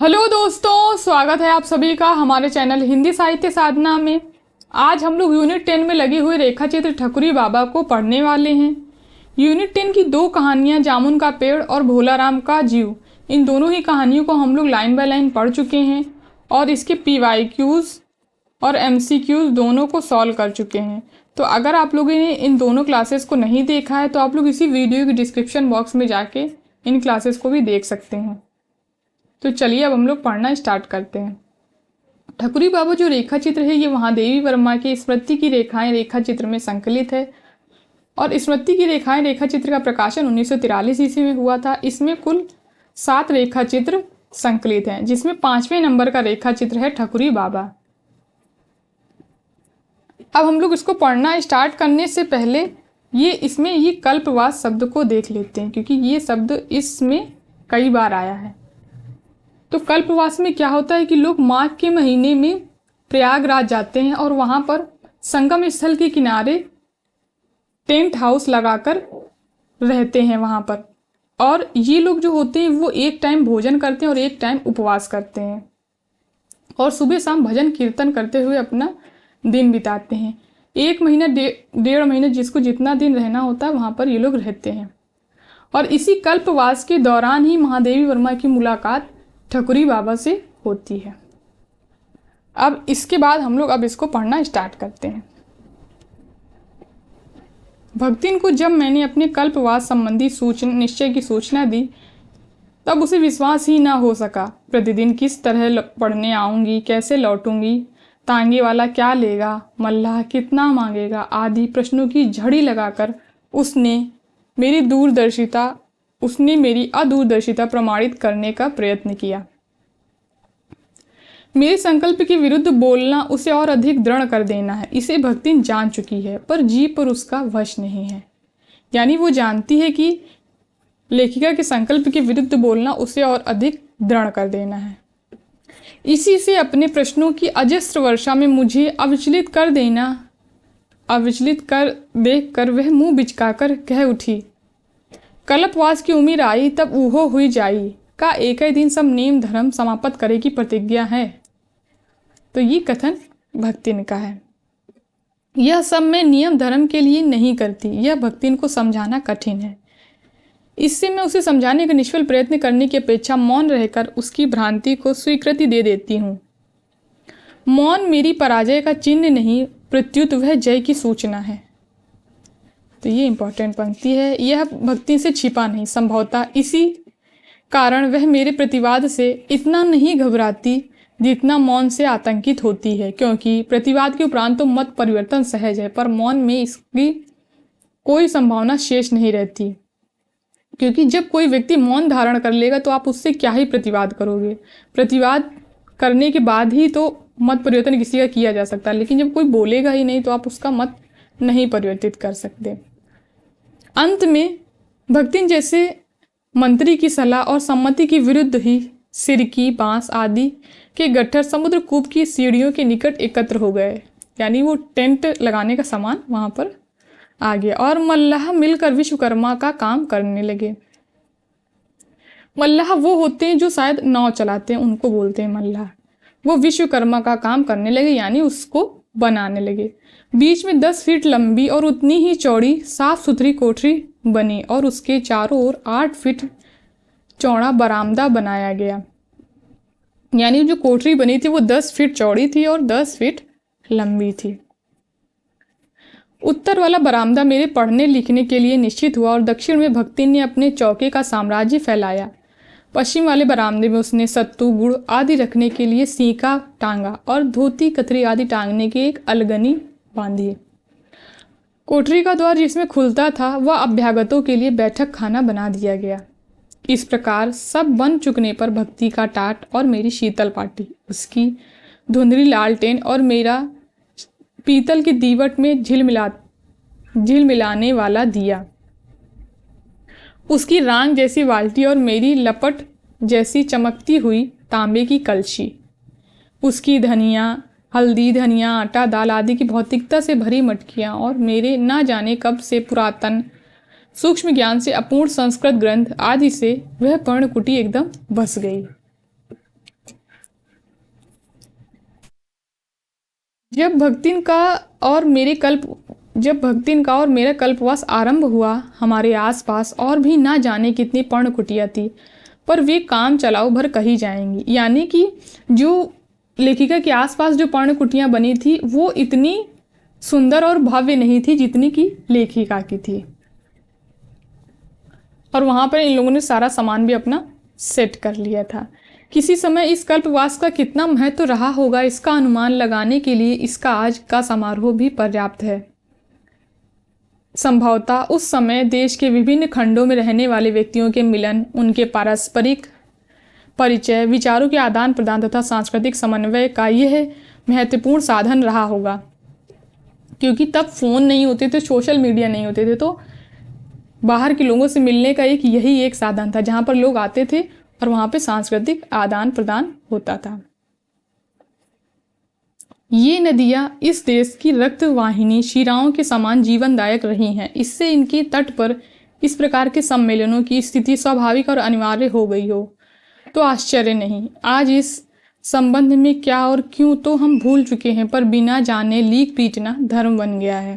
Hello दोस्तों, स्वागत है आप सभी का हमारे चैनल हिंदी साहित्य साधना में। आज हम लोग यूनिट 10 में लगी हुई रेखा चित्र ठकुरी बाबा को पढ़ने वाले हैं। यूनिट 10 की दो कहानियां जामुन का पेड़ और भोलाराम का जीव, इन दोनों ही कहानियों को हम लोग लाइन बाय लाइन पढ़ चुके हैं और इसके PYQs और MCQs दोनों को सॉल्व कर चुके हैं। तो अगर आप लोगों ने इन दोनों क्लासेस को नहीं देखा है तो आप लोग इसी वीडियो की डिस्क्रिप्शन बॉक्स में जाके इन क्लासेस को भी देख सकते हैं। तो चलिए अब हम लोग पढ़ना स्टार्ट करते हैं। ठकुरी बाबा जो रेखा चित्र है ये महादेवी वर्मा के स्मृति की रेखाएं रेखा चित्र में संकलित है और स्मृति की रेखाएं रेखा चित्र का प्रकाशन 1943 ईस्वी में हुआ था। इसमें कुल 7 रेखा चित्र संकलित हैं, जिसमें 5वें नंबर का रेखा चित्र है ठकुरी बाबा। अब हम लोग इसको पढ़ना स्टार्ट करने से पहले ये कल्पवास शब्द को देख लेते हैं, क्योंकि ये शब्द इसमें कई बार आया है। तो कल्पवास में क्या होता है कि लोग माघ के महीने में प्रयागराज जाते हैं और वहां पर संगम स्थल के किनारे टेंट हाउस लगाकर रहते हैं वहां पर। और ये लोग जो होते हैं वो एक टाइम भोजन करते हैं और एक टाइम उपवास करते हैं और सुबह शाम भजन कीर्तन करते हुए अपना दिन बिताते हैं। 1 महीना 1.5 महीने जिसको जितना दिन रहना होता है वहां पर ये लोग रहते हैं। और इसी कल्पवास के दौरान ही महादेवी वर्मा की मुलाकात ठकुरी बाबा से होती है। अब इसके बाद हम लोग अब इसको पढ़ना स्टार्ट करते हैं। भक्तिन को जब मैंने अपने कल्पवास संबंधी निश्चय की सूचना दी तब उसे विश्वास ही ना हो सका। प्रतिदिन किस तरह पढ़ने आऊंगी, कैसे लौटूंगी, तांगे वाला क्या लेगा, मल्लाह कितना मांगेगा आदि प्रश्नों की झड़ी लगाकर उसने मेरी अदूरदर्शिता प्रमाणित करने का प्रयत्न किया। मेरे संकल्प के विरुद्ध बोलना उसे और अधिक दृढ़ कर देना है, इसे भक्तिन जान चुकी है, पर जी पर उसका वश नहीं है। यानी वो जानती है कि लेखिका के संकल्प के विरुद्ध बोलना उसे और अधिक दृढ़ कर देना है। इसी से अपने प्रश्नों की अजस्र वर्षा में मुझे अविचलित कर देख कर वह मुंह बिचकाकर कह उठी, कल्पवास की उम्र आई तब ऊहो हुई जाई का एक ही दिन सब नेम धर्म समाप्त करे की प्रतिज्ञा है। तो ये कथन भक्तिन का है। यह सब मैं नियम धर्म के लिए नहीं करती, यह भक्तिन को समझाना कठिन है। इससे मैं उसे समझाने का निष्फल प्रयत्न करने की अपेक्षा मौन रहकर उसकी भ्रांति को स्वीकृति दे देती हूँ। मौन मेरी पराजय का चिन्ह नहीं, प्रत्युत वह जय की सूचना है। तो ये इंपॉर्टेंट पंक्ति है। यह भक्ति से छिपा नहीं, संभवतः इसी कारण वह मेरे प्रतिवाद से इतना नहीं घबराती जितना मौन से आतंकित होती है, क्योंकि प्रतिवाद के उपरांत तो मत परिवर्तन सहज है, पर मौन में इसकी कोई संभावना शेष नहीं रहती। क्योंकि जब कोई व्यक्ति मौन धारण कर लेगा तो आप उससे क्या ही प्रतिवाद करोगे। प्रतिवाद करने के बाद ही तो मत परिवर्तन किसी का किया जा सकता है, लेकिन जब कोई बोलेगा ही नहीं तो आप उसका मत नहीं परिवर्तित कर सकते। अंत में भक्तिन जैसे मंत्री की सलाह और सम्मति के विरुद्ध ही सिरकी, बांस आदि के गट्ठर समुद्र कूप की सीढ़ियों के निकट एकत्र हो गए। यानी वो टेंट लगाने का सामान वहां पर आ गया और मल्लाह मिलकर विश्वकर्मा का काम करने लगे। मल्लाह वो होते हैं जो शायद नाव चलाते हैं, उनको बोलते हैं मल्लाह। वो विश्वकर्मा का काम करने लगे, यानी उसको बनाने लगे। बीच में 10 फीट लंबी और उतनी ही चौड़ी साफ सुथरी कोठरी बनी और उसके चारों ओर 8 फीट चौड़ा बरामदा बनाया गया। यानी जो कोठरी बनी थी वो 10 फीट चौड़ी थी और 10 फीट लंबी थी। उत्तर वाला बरामदा मेरे पढ़ने लिखने के लिए निश्चित हुआ और दक्षिण में भक्तिन ने अपने चौके का साम्राज्य फैलाया। पश्चिम वाले बरामदे में उसने सत्तू, गुड़ आदि रखने के लिए सीका टांगा और धोती, कतरी आदि टांगने की एक अलगनी बांधी। कोठरी का द्वार जिसमें खुलता था वह अभ्यागतों के लिए बैठक खाना बना दिया गया। इस प्रकार सब बन चुकने पर भक्ति का टाट और मेरी शीतल पाटी, उसकी धुंधली लालटेन और मेरा पीतल की दीवट में झिलमिलाने वाला दिया, उसकी रांग जैसी बाल्टी और मेरी लपट जैसी चमकती हुई तांबे की कलशी, उसकी हल्दी, धनिया, आटा, दाल आदि की भौतिकता से भरी मटकियाँ और मेरे ना जाने कब से पुरातन सूक्ष्म ज्ञान से अपूर्ण संस्कृत ग्रंथ आदि से वह पर्णकुटी एकदम बस गई। जब भक्तिन का और मेरे कल्प जब भक्तिन का और मेरा कल्पवास आरंभ हुआ, हमारे आसपास और भी ना जाने कितनी पर्ण कुटिया थी, पर वे काम चलाओ भर कही जाएंगी। यानी कि जो लेखिका के आसपास जो पर्ण कुटियाँ बनी थी वो इतनी सुंदर और भव्य नहीं थी जितनी कि लेखिका की थी। और वहाँ पर इन लोगों ने सारा सामान भी अपना सेट कर लिया था। किसी समय इस कल्पवास का कितना महत्व रहा होगा, इसका अनुमान लगाने के लिए इसका आज का समारोह भी पर्याप्त है। संभवतः उस समय देश के विभिन्न खंडों में रहने वाले व्यक्तियों के मिलन, उनके पारस्परिक परिचय, विचारों के आदान प्रदान तथा सांस्कृतिक समन्वय का यह महत्वपूर्ण साधन रहा होगा। क्योंकि तब फ़ोन नहीं होते थे, सोशल मीडिया नहीं होते थे, तो बाहर के लोगों से मिलने का यही एक साधन था जहाँ पर लोग आते थे और वहाँ पे सांस्कृतिक आदान प्रदान होता था। ये नदियाँ इस देश की रक्त वाहिनी शिराओं के समान जीवनदायक रही हैं। इससे इनके तट पर इस प्रकार के सम्मेलनों की स्थिति स्वाभाविक और अनिवार्य हो गई हो तो आश्चर्य नहीं। आज इस संबंध में क्या और क्यों तो हम भूल चुके हैं, पर बिना जाने लीक पीटना धर्म बन गया है।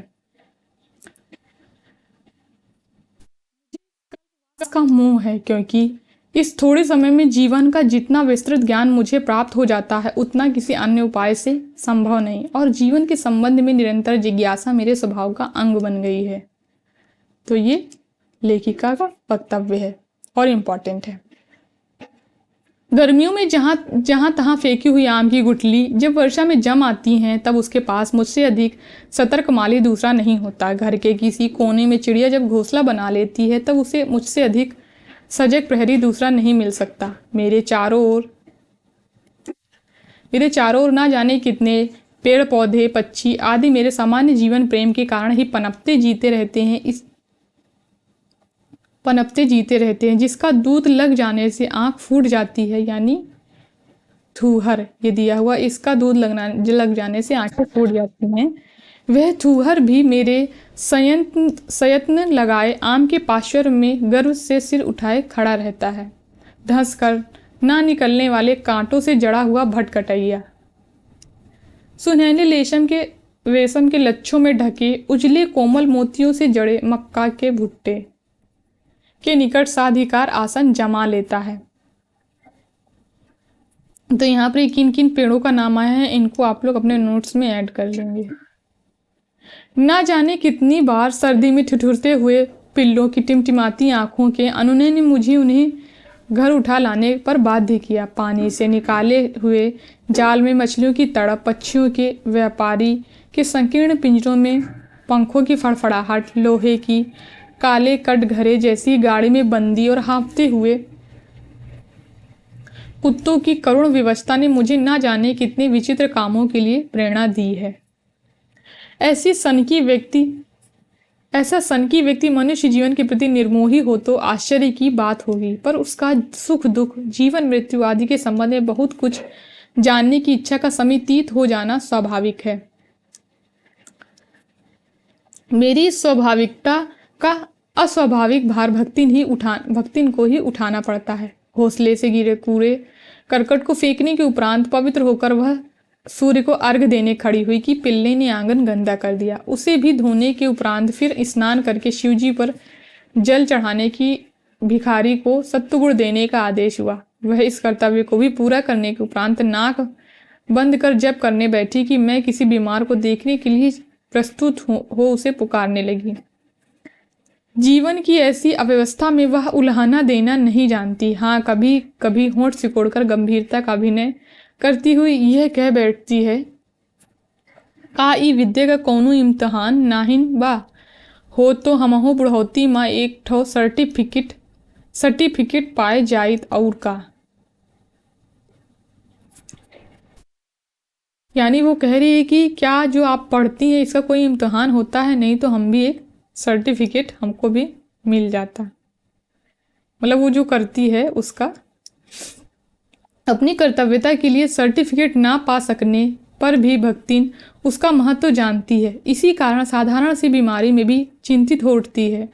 इसका मोह है, क्योंकि इस थोड़े समय में जीवन का जितना विस्तृत ज्ञान मुझे प्राप्त हो जाता है उतना किसी अन्य उपाय से संभव नहीं, और जीवन के संबंध में निरंतर जिज्ञासा मेरे स्वभाव का अंग बन गई है। तो ये लेखिका का वक्तव्य है और इम्पॉर्टेंट है। गर्मियों में जहाँ तहाँ फेंकी हुई आम की गुठली जब वर्षा में जम आती हैं, तब उसके पास मुझसे अधिक सतर्क माली दूसरा नहीं होता। घर के किसी कोने में चिड़िया जब घोंसला बना लेती है, तब उसे मुझसे अधिक सजग प्रहरी दूसरा नहीं मिल सकता। मेरे चारों ओर ना जाने कितने पेड़ पौधे, पक्षी आदि मेरे सामान्य जीवन प्रेम के कारण ही पनपते जीते रहते हैं। जिसका दूध लग जाने से आंख फूट जाती है, यानी थूहर ये दिया हुआ, इसका दूध लग जाने से आंखें फूट जाती हैं। वह थूहर भी मेरे सयत्न लगाए आम के पार्श्व में गर्व से सिर उठाए खड़ा रहता है। धंस कर ना निकलने वाले कांटों से जड़ा हुआ भटकटैया, सुनहरे रेशम के लच्छों में ढके उजले कोमल मोतियों से जड़े मक्का के भुट्टे के निकट साधिकार आसन जमा लेता है। तो यहाँ पर किन किन पेड़ों का नाम आया है, इनको आप लोग अपने नोट्स में ऐड कर लेंगे। ना जाने कितनी बार सर्दी में ठिठुरते हुए पिल्लों की टिमटिमाती आंखों के अनुनय ने मुझे उन्हें घर उठा लाने पर बाध्य किया। पानी से निकाले हुए जाल में मछलियों की तड़प, पक्षियों के व्यापारी के संकीर्ण पिंजरों में पंखों की फड़फड़ाहट, लोहे की काले कटघरे जैसी गाड़ी में बंदी और हाँफते हुए कुत्तों की करुण व्यवस्था ने मुझे ना जाने कितने विचित्र कामों के लिए प्रेरणा दी है। ऐसा सनकी व्यक्ति मनुष्य जीवन के प्रति निर्मोही हो तो आश्चर्य की बात होगी, पर उसका सुख दुख, जीवन मृत्यु आदि के संबंध में बहुत कुछ जानने की इच्छा का समितीत हो जाना स्वाभाविक है। मेरी स्वाभाविकता का अस्वाभाविक भार भक्तिन को ही उठाना पड़ता है। घोंसले से गिरे कूड़े करकट को फेंकने के उपरांत पवित्र होकर वह सूर्य को अर्घ्य देने खड़ी हुई कि पिल्ले ने आंगन गंदा कर दिया। उसे भी धोने के उपरांत फिर स्नान करके शिवजी पर जल चढ़ाने की भिखारी को सत्तुगुड़ देने का आदेश हुआ। वह इस कर्तव्य को भी पूरा करने के उपरांत नाक बंद कर जप करने बैठी कि मैं किसी बीमार को देखने के लिए प्रस्तुत हो उसे पुकारने लगी। जीवन की ऐसी अव्यवस्था में वह उल्हाना देना नहीं जानती। हाँ, कभी कभी होंठ सिकोड़कर गंभीरता का अभिनय करती हुई यह कह बैठती है, का ई विद्या का कौनो इम्तहान नाहिन बा, हो तो हमहु बुढ़ौती माँ एक ठो सर्टिफिकेट पाए जाइत और का। यानी वो कह रही है कि क्या जो आप पढ़ती हैं इसका कोई इम्तहान होता है, नहीं तो हम भी एक सर्टिफिकेट हमको भी मिल जाता। मतलब वो जो करती है उसका अपनी कर्तव्यता के लिए सर्टिफिकेट ना पा सकने पर भी भक्तिन उसका महत्व जानती है। इसी कारण साधारण सी बीमारी में भी चिंतित हो उठती है।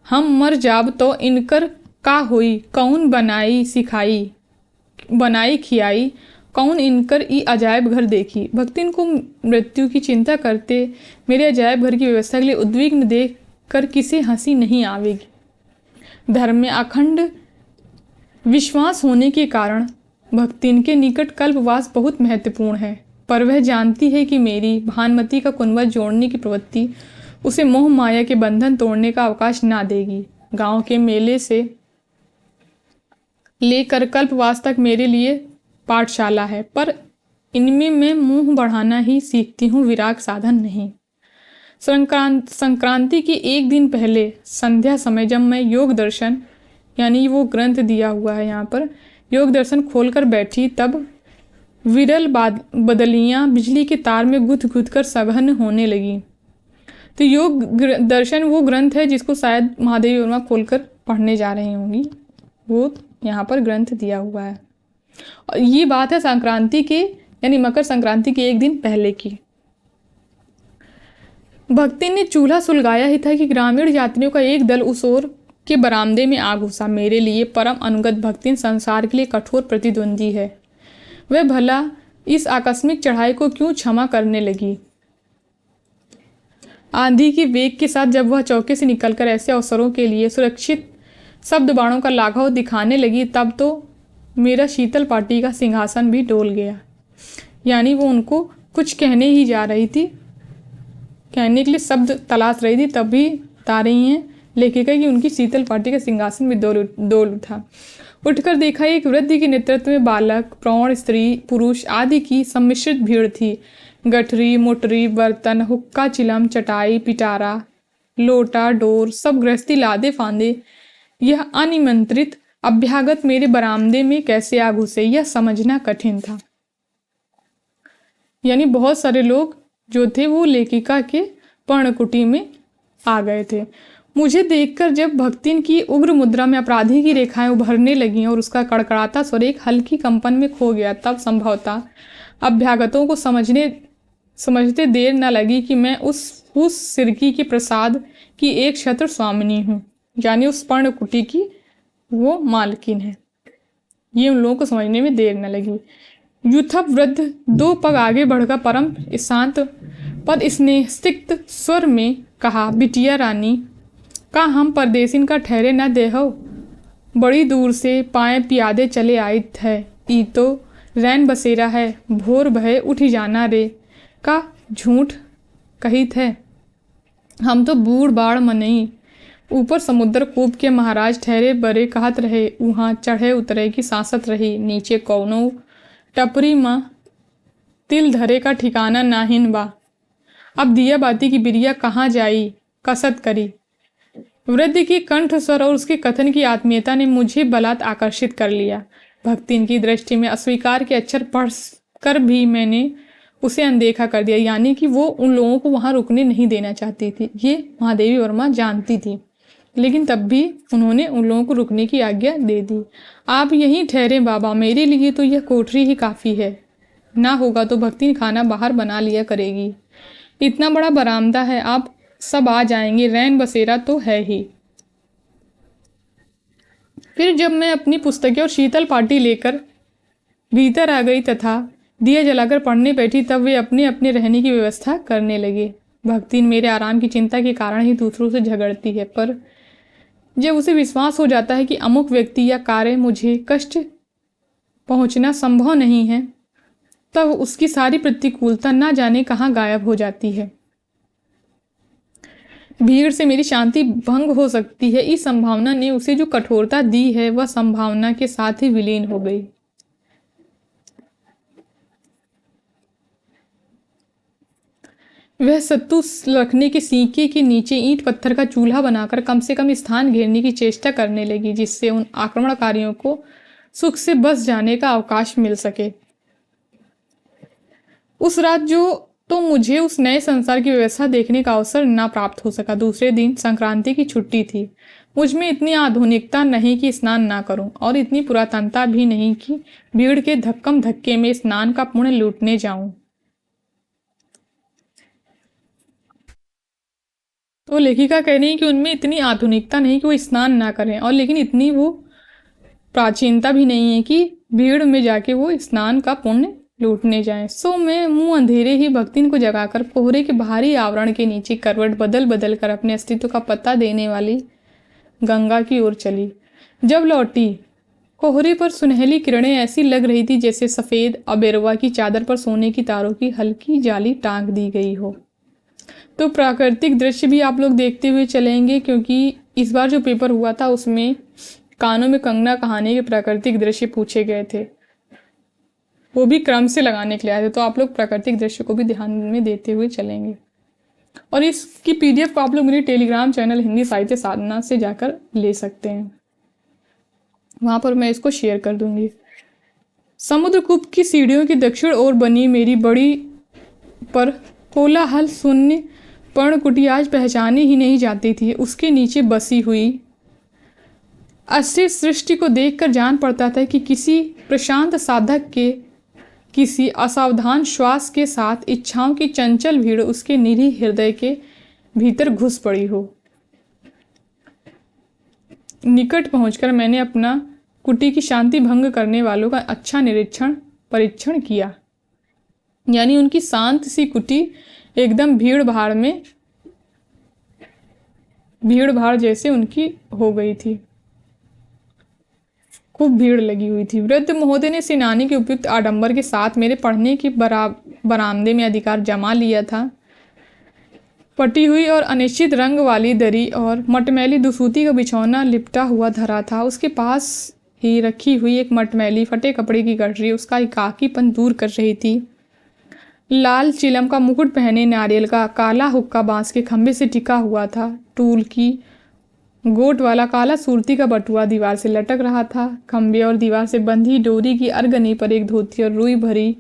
हम मर जाब तो इनकर का होई, कौन बनाई खियाई कौन इनकर ई अजायब घर देखी। भक्तिन को मृत्यु की चिंता करते मेरे अजायब घर की व्यवस्था के लिए उद्विग्न देख कर किसी हंसी नहीं आवेगी। धर्म में अखंड विश्वास होने के कारण भक्तिन के निकट कल्पवास बहुत महत्वपूर्ण है, पर वह जानती है कि मेरी भानुमति का कुनबा जोड़ने की प्रवृत्ति उसे मोह माया के बंधन तोड़ने का अवकाश ना देगी। गांव के मेले से लेकर कल्पवास तक मेरे लिए पाठशाला है, पर इनमें मैं मुंह बढ़ाना ही सीखती हूँ, विराग साधन नहीं। संक्रांति के एक दिन पहले संध्या समय जब मैं योग दर्शन, यानी वो ग्रंथ दिया हुआ है यहाँ पर, योग दर्शन खोलकर बैठी, तब विरल बदलियां बिजली के तार में गुथ गुथ कर सघन होने लगी। तो योग दर्शन वो ग्रंथ है जिसको शायद महादेवी वर्मा खोलकर पढ़ने जा रही होंगी, वो यहाँ पर ग्रंथ दिया हुआ है। और ये बात है संक्रांति के, यानी मकर संक्रांति के एक दिन पहले की। भक्ति ने चूल्हा सुलगाया ही था कि ग्रामीण यात्रियों का एक दल उस ओर के बरामदे में आ घुसा। मेरे लिए परम अनुगत भक्तिन संसार के लिए कठोर प्रतिद्वंदी है। वह भला इस आकस्मिक चढ़ाई को क्यों क्षमा करने लगी। आंधी की वेग के साथ जब वह चौके से निकलकर ऐसे अवसरों के लिए सुरक्षित शब्द बाणों का लाघव दिखाने लगी, तब तो मेरा शीतल पाटी का सिंहासन भी डोल गया। यानी वो उनको कुछ कहने ही जा रही थी, कहने के लिए शब्द तलाश रही थी, तब भी बता रही हैं लेखिका कि उनकी शीतल पाटी का सिंहासन भी डोल उठा। उठकर देखा, एक वृद्ध के नेतृत्व में बालक, प्रौढ़, स्त्री, पुरुष आदि की सम्मिश्रित भीड़ थी। गठरी, मोटरी, बर्तन, हुक्का, चिलम, चटाई, पिटारा, लोटा, डोर, सब गृहस्थी लादे फांदे यह अनिमंत्रित अभ्यागत मेरे बरामदे में कैसे आ घुसे, यह समझना कठिन था। यानी बहुत सारे लोग जो थे वो लेखिका के पर्णकुटी में आ गए थे। मुझे देखकर जब भक्तिन की उग्र मुद्रा में अपराधी की रेखाएं उभरने लगीं और उसका कड़कड़ाता स्वर एक हल्की कंपन में खो गया, तब संभवतः अभ्यागतों को समझते देर न लगी कि मैं उस सिरकी के प्रसाद की एक छत्र स्वामिनी हूँ, यानी उस पर्णकुटी की वो मालकिन है। ये उन लोगों को समझने में देर न लगी। युथप वृद्ध दो पग आगे बढ़कर परम शांत पद स्नेहसिक्त स्वर में कहा, बिटिया रानी, का हम परदेसिन का ठहरे न देहो। बड़ी दूर से पाए पियादे चले आई है, ई तो रैन बसेरा है, भोर भय उठ जाना रे, का झूठ कही थे। हम तो बूढ़ बाढ़ मनई, ऊपर समुद्र कूप के महाराज ठहरे बरे कहत रहे, वहाँ चढ़े उतरे की सांसत रही, नीचे कौनो टपरी माँ तिल धरे का ठिकाना नाहिन बा। अब दिया बाती की बिरिया कहाँ जाई, कसत करी। वृद्ध की कंठ स्वर और उसके कथन की आत्मीयता ने मुझे बलात् आकर्षित कर लिया। भक्तिन की दृष्टि में अस्वीकार के अक्षर पढ़ कर भी मैंने उसे अनदेखा कर दिया, यानी कि वो उन लोगों को वहां रुकने नहीं देना चाहती थी। ये महादेवी वर्मा जानती थी, लेकिन तब भी उन्होंने उन लोगों को रुकने की आज्ञा दे दी। आप यहीं ठहरे बाबा, मेरे लिए तो यह कोठरी ही काफ़ी है, ना होगा तो भक्तिन खाना बाहर बना लिया करेगी। इतना बड़ा बरामदा है, आप सब आ जाएंगे, रैन बसेरा तो है ही। फिर जब मैं अपनी पुस्तकें और शीतल पाटी लेकर भीतर आ गई तथा दिया जलाकर पढ़ने बैठी, तब वे अपने अपने रहने की व्यवस्था करने लगे। भक्तिन मेरे आराम की चिंता के कारण ही दूसरों से झगड़ती है, पर जब उसे विश्वास हो जाता है कि अमुक व्यक्ति या कार्य मुझे कष्ट पहुंचना संभव नहीं है, तब उसकी सारी प्रतिकूलता ना जाने कहाँ गायब हो जाती है। भीड़ से मेरी शांति भंग हो सकती है, इस संभावना ने उसे जो कठोरता दी है वह संभावना के साथ ही विलीन हो गई। वह सत्तू रखने के सीके के नीचे ईंट पत्थर का चूल्हा बनाकर कम से कम स्थान घेरने की चेष्टा करने लगी, जिससे उन आक्रमणकारियों को सुख से बस जाने का अवकाश मिल सके। उस रात तो मुझे उस नए संसार की व्यवस्था देखने का अवसर न प्राप्त हो सका। दूसरे दिन संक्रांति की छुट्टी थी। मुझ में इतनी आधुनिकता नहीं कि स्नान ना करूं, और इतनी पुरातनता भी नहीं कि भीड़ के धक्कम धक्के में स्नान का पुण्य लूटने जाऊं। तो लेखिका कह रही है कि उनमें इतनी आधुनिकता नहीं कि वो स्नान ना करें, और लेकिन इतनी वो प्राचीनता भी नहीं है कि भीड़ में जाके वो स्नान का पुण्य लूटने जाएं। सो मैं मुंह अंधेरे ही भक्तिन को जगाकर कोहरे के बाहरी आवरण के नीचे करवट बदल बदल कर अपने अस्तित्व का पता देने वाली गंगा की ओर चली। जब लौटी, कोहरे पर सुनहली किरणें ऐसी लग रही थी जैसे सफ़ेद अबेरवा की चादर पर सोने की तारों की हल्की जाली टांग दी गई हो। तो प्राकृतिक दृश्य भी आप लोग देखते हुए चलेंगे, क्योंकि इस बार जो पेपर हुआ था उसमें कानों में कंगना कहानी के प्राकृतिक दृश्य पूछे गए थे, वो भी क्रम से लगाने के लिए आए थे। तो आप लोग प्राकृतिक दृश्य को भी ध्यान में देते हुए चलेंगे। और इसकी PDF को आप लोग मेरे टेलीग्राम चैनल हिंदी साहित्य साधना से जाकर ले सकते हैं, वहाँ पर मैं इसको शेयर कर दूंगी। समुद्रकूप की सीढ़ियों की दक्षिण ओर बनी मेरी बड़ी पर कोलाहल शून्य पर्णकुटी आज पहचाने ही नहीं जाती थी। उसके नीचे बसी हुई अस्थिर सृष्टि को देखकर जान पड़ता था कि किसी प्रशांत साधक के किसी असावधान श्वास के साथ इच्छाओं की चंचल भीड़ उसके निरीह हृदय के भीतर घुस पड़ी हो। निकट पहुंचकर मैंने अपना कुटी की शांति भंग करने वालों का अच्छा परीक्षण किया। यानी उनकी शांत सी कुटी एकदम भीड़ भाड़ जैसे उनकी हो गई थी, खूब भीड़ लगी हुई थी। वृद्ध महोदय ने सेनानी के उपयुक्त आडंबर के साथ मेरे पढ़ने के बरामदे में अधिकार जमा लिया था। पटी हुई और अनिश्चित रंग वाली दरी और मटमैली दुसूती का बिछौना लिपटा हुआ धरा था। उसके पास ही रखी हुई एक मटमैली फटे कपड़े की गठरी उसका एकाकीपन दूर कर रही थी। लाल चिलम का मुकुट पहने नारियल का काला हुक्का बांस के खंभे से टिका हुआ था। टूल की गोट वाला काला सूरती का बटुआ दीवार से लटक रहा था। खंभे और दीवार से बंधी डोरी की अर्गनी पर एक धोती और रुई भरी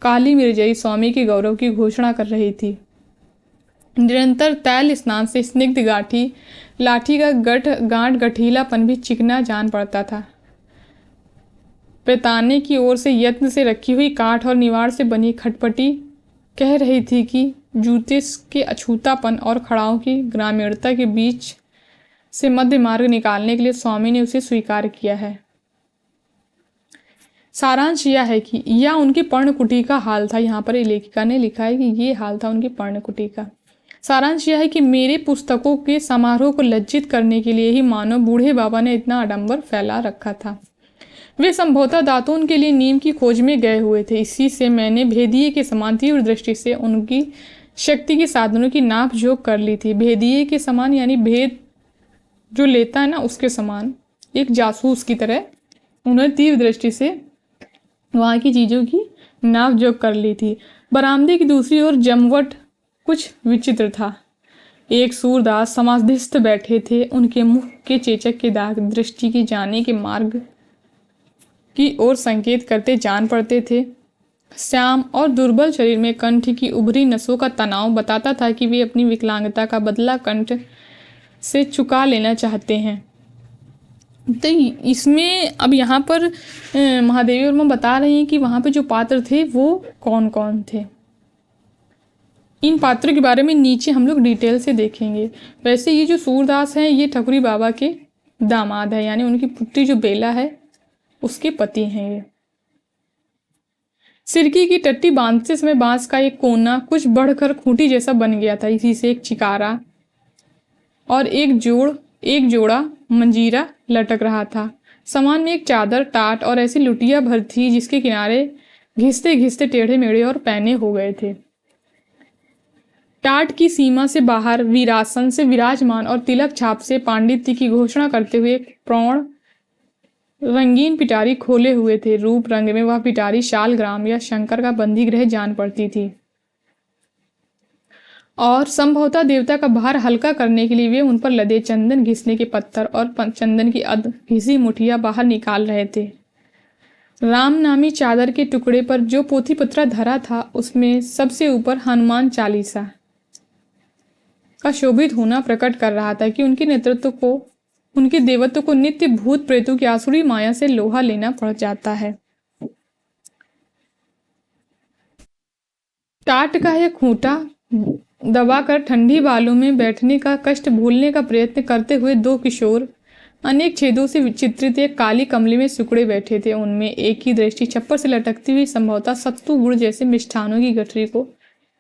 काली मिर्जई स्वामी के गौरव की घोषणा कर रही थी। निरंतर तैल स्नान से स्निग्ध लाठी का गांठ गठीलापन भी चिकना जान पड़ता था। पैताने की ओर से यत्न से रखी हुई काठ और निवाड़ से बनी खटपटी कह रही थी कि जूते के अछूतापन और खड़ाओं की ग्रामीणता के बीच से मध्य मार्ग निकालने के लिए स्वामी ने उसे स्वीकार किया है। सारांश यह है कि यह उनकी पर्णकुटी का हाल था। यहाँ पर लेखिका ने लिखा है कि ये हाल था उनकी पर्णकुटी का। सारांश यह है कि मेरे पुस्तकों के समारोह को लज्जित करने के लिए ही मानो बूढ़े बाबा ने इतना आडंबर फैला रखा था। वे संभवतः दातून के लिए नीम की खोज में गए हुए थे। इसी से मैंने भेदिये के समान तीव्र दृष्टि से उनकी शक्ति के साधनों की नाप जोख कर ली थी। भेदिये के समान यानी भेद जो लेता है ना, उसके समान, एक जासूस की तरह उन्होंने तीव्र दृष्टि से वहाँ की चीज़ों की नाप जोख कर ली थी। बरामदे की दूसरी ओर जमवट कुछ विचित्र था। एक सूरदास समाधिस्थ बैठे थे। उनके मुख के चेचक के दाग दृष्टि की जाने के मार्ग की ओर संकेत करते जान पड़ते थे। श्याम और दुर्बल शरीर में कंठ की उभरी नसों का तनाव बताता था कि वे अपनी विकलांगता का बदला कंठ से चुका लेना चाहते हैं। तो इसमें अब यहाँ पर महादेवी वर्मा बता रही हैं कि वहाँ पे जो पात्र थे वो कौन कौन थे। इन पात्रों के बारे में नीचे हम लोग डिटेल से देखेंगे। वैसे ये जो सूरदास हैं ये ठकुरी बाबा के दामाद है, यानी उनकी पुत्री जो बेला है उसके पति हैं ये। सिरकी की टट्टी बांधते समय बांस का एक कोना कुछ बढ़कर खूंटी जैसा बन गया था। इसी से एक चिकारा और एक जोड़ा मंजीरा लटक रहा था। सामान में एक चादर, टाट और ऐसी लुटिया भर थी जिसके किनारे घिसते घिसते टेढ़े मेढ़े और पैने हो गए थे। टाट की सीमा से बाहर वीरासन से विराजमान और तिलक छाप से पांडित्य की घोषणा करते हुए प्रौढ़ रंगीन पिटारी खोले हुए थे। रूप रंग में वह पिटारी शालग्राम या शंकर का बंदी गृह जान पड़ती थी और संभवतः देवता का भार हल्का करने के लिए वे उन पर लदे चंदन घिसने के पत्थर और चंदन की अध घिसी मुठिया बाहर निकाल रहे थे। राम नामी चादर के टुकड़े पर जो पोथी पत्रा धरा था उसमें सबसे ऊपर हनुमान चालीसा का शोभित होना प्रकट कर रहा था कि उनके देवत्व को नित्य भूत प्रेतों की आसुरी माया से लोहा लेना पड़ जाता है। टाट का यह खूंटा दबाकर ठंडी बालू में बैठने का कष्ट भूलने का प्रयत्न करते हुए दो किशोर अनेक छेदों से विचित्रित एक काली कमली में सिकुड़े बैठे थे। उनमें एक की दृष्टि छप्पर से लटकती हुई संभवतः सत्तू गुड़ जैसे मिष्ठानों की गठरी को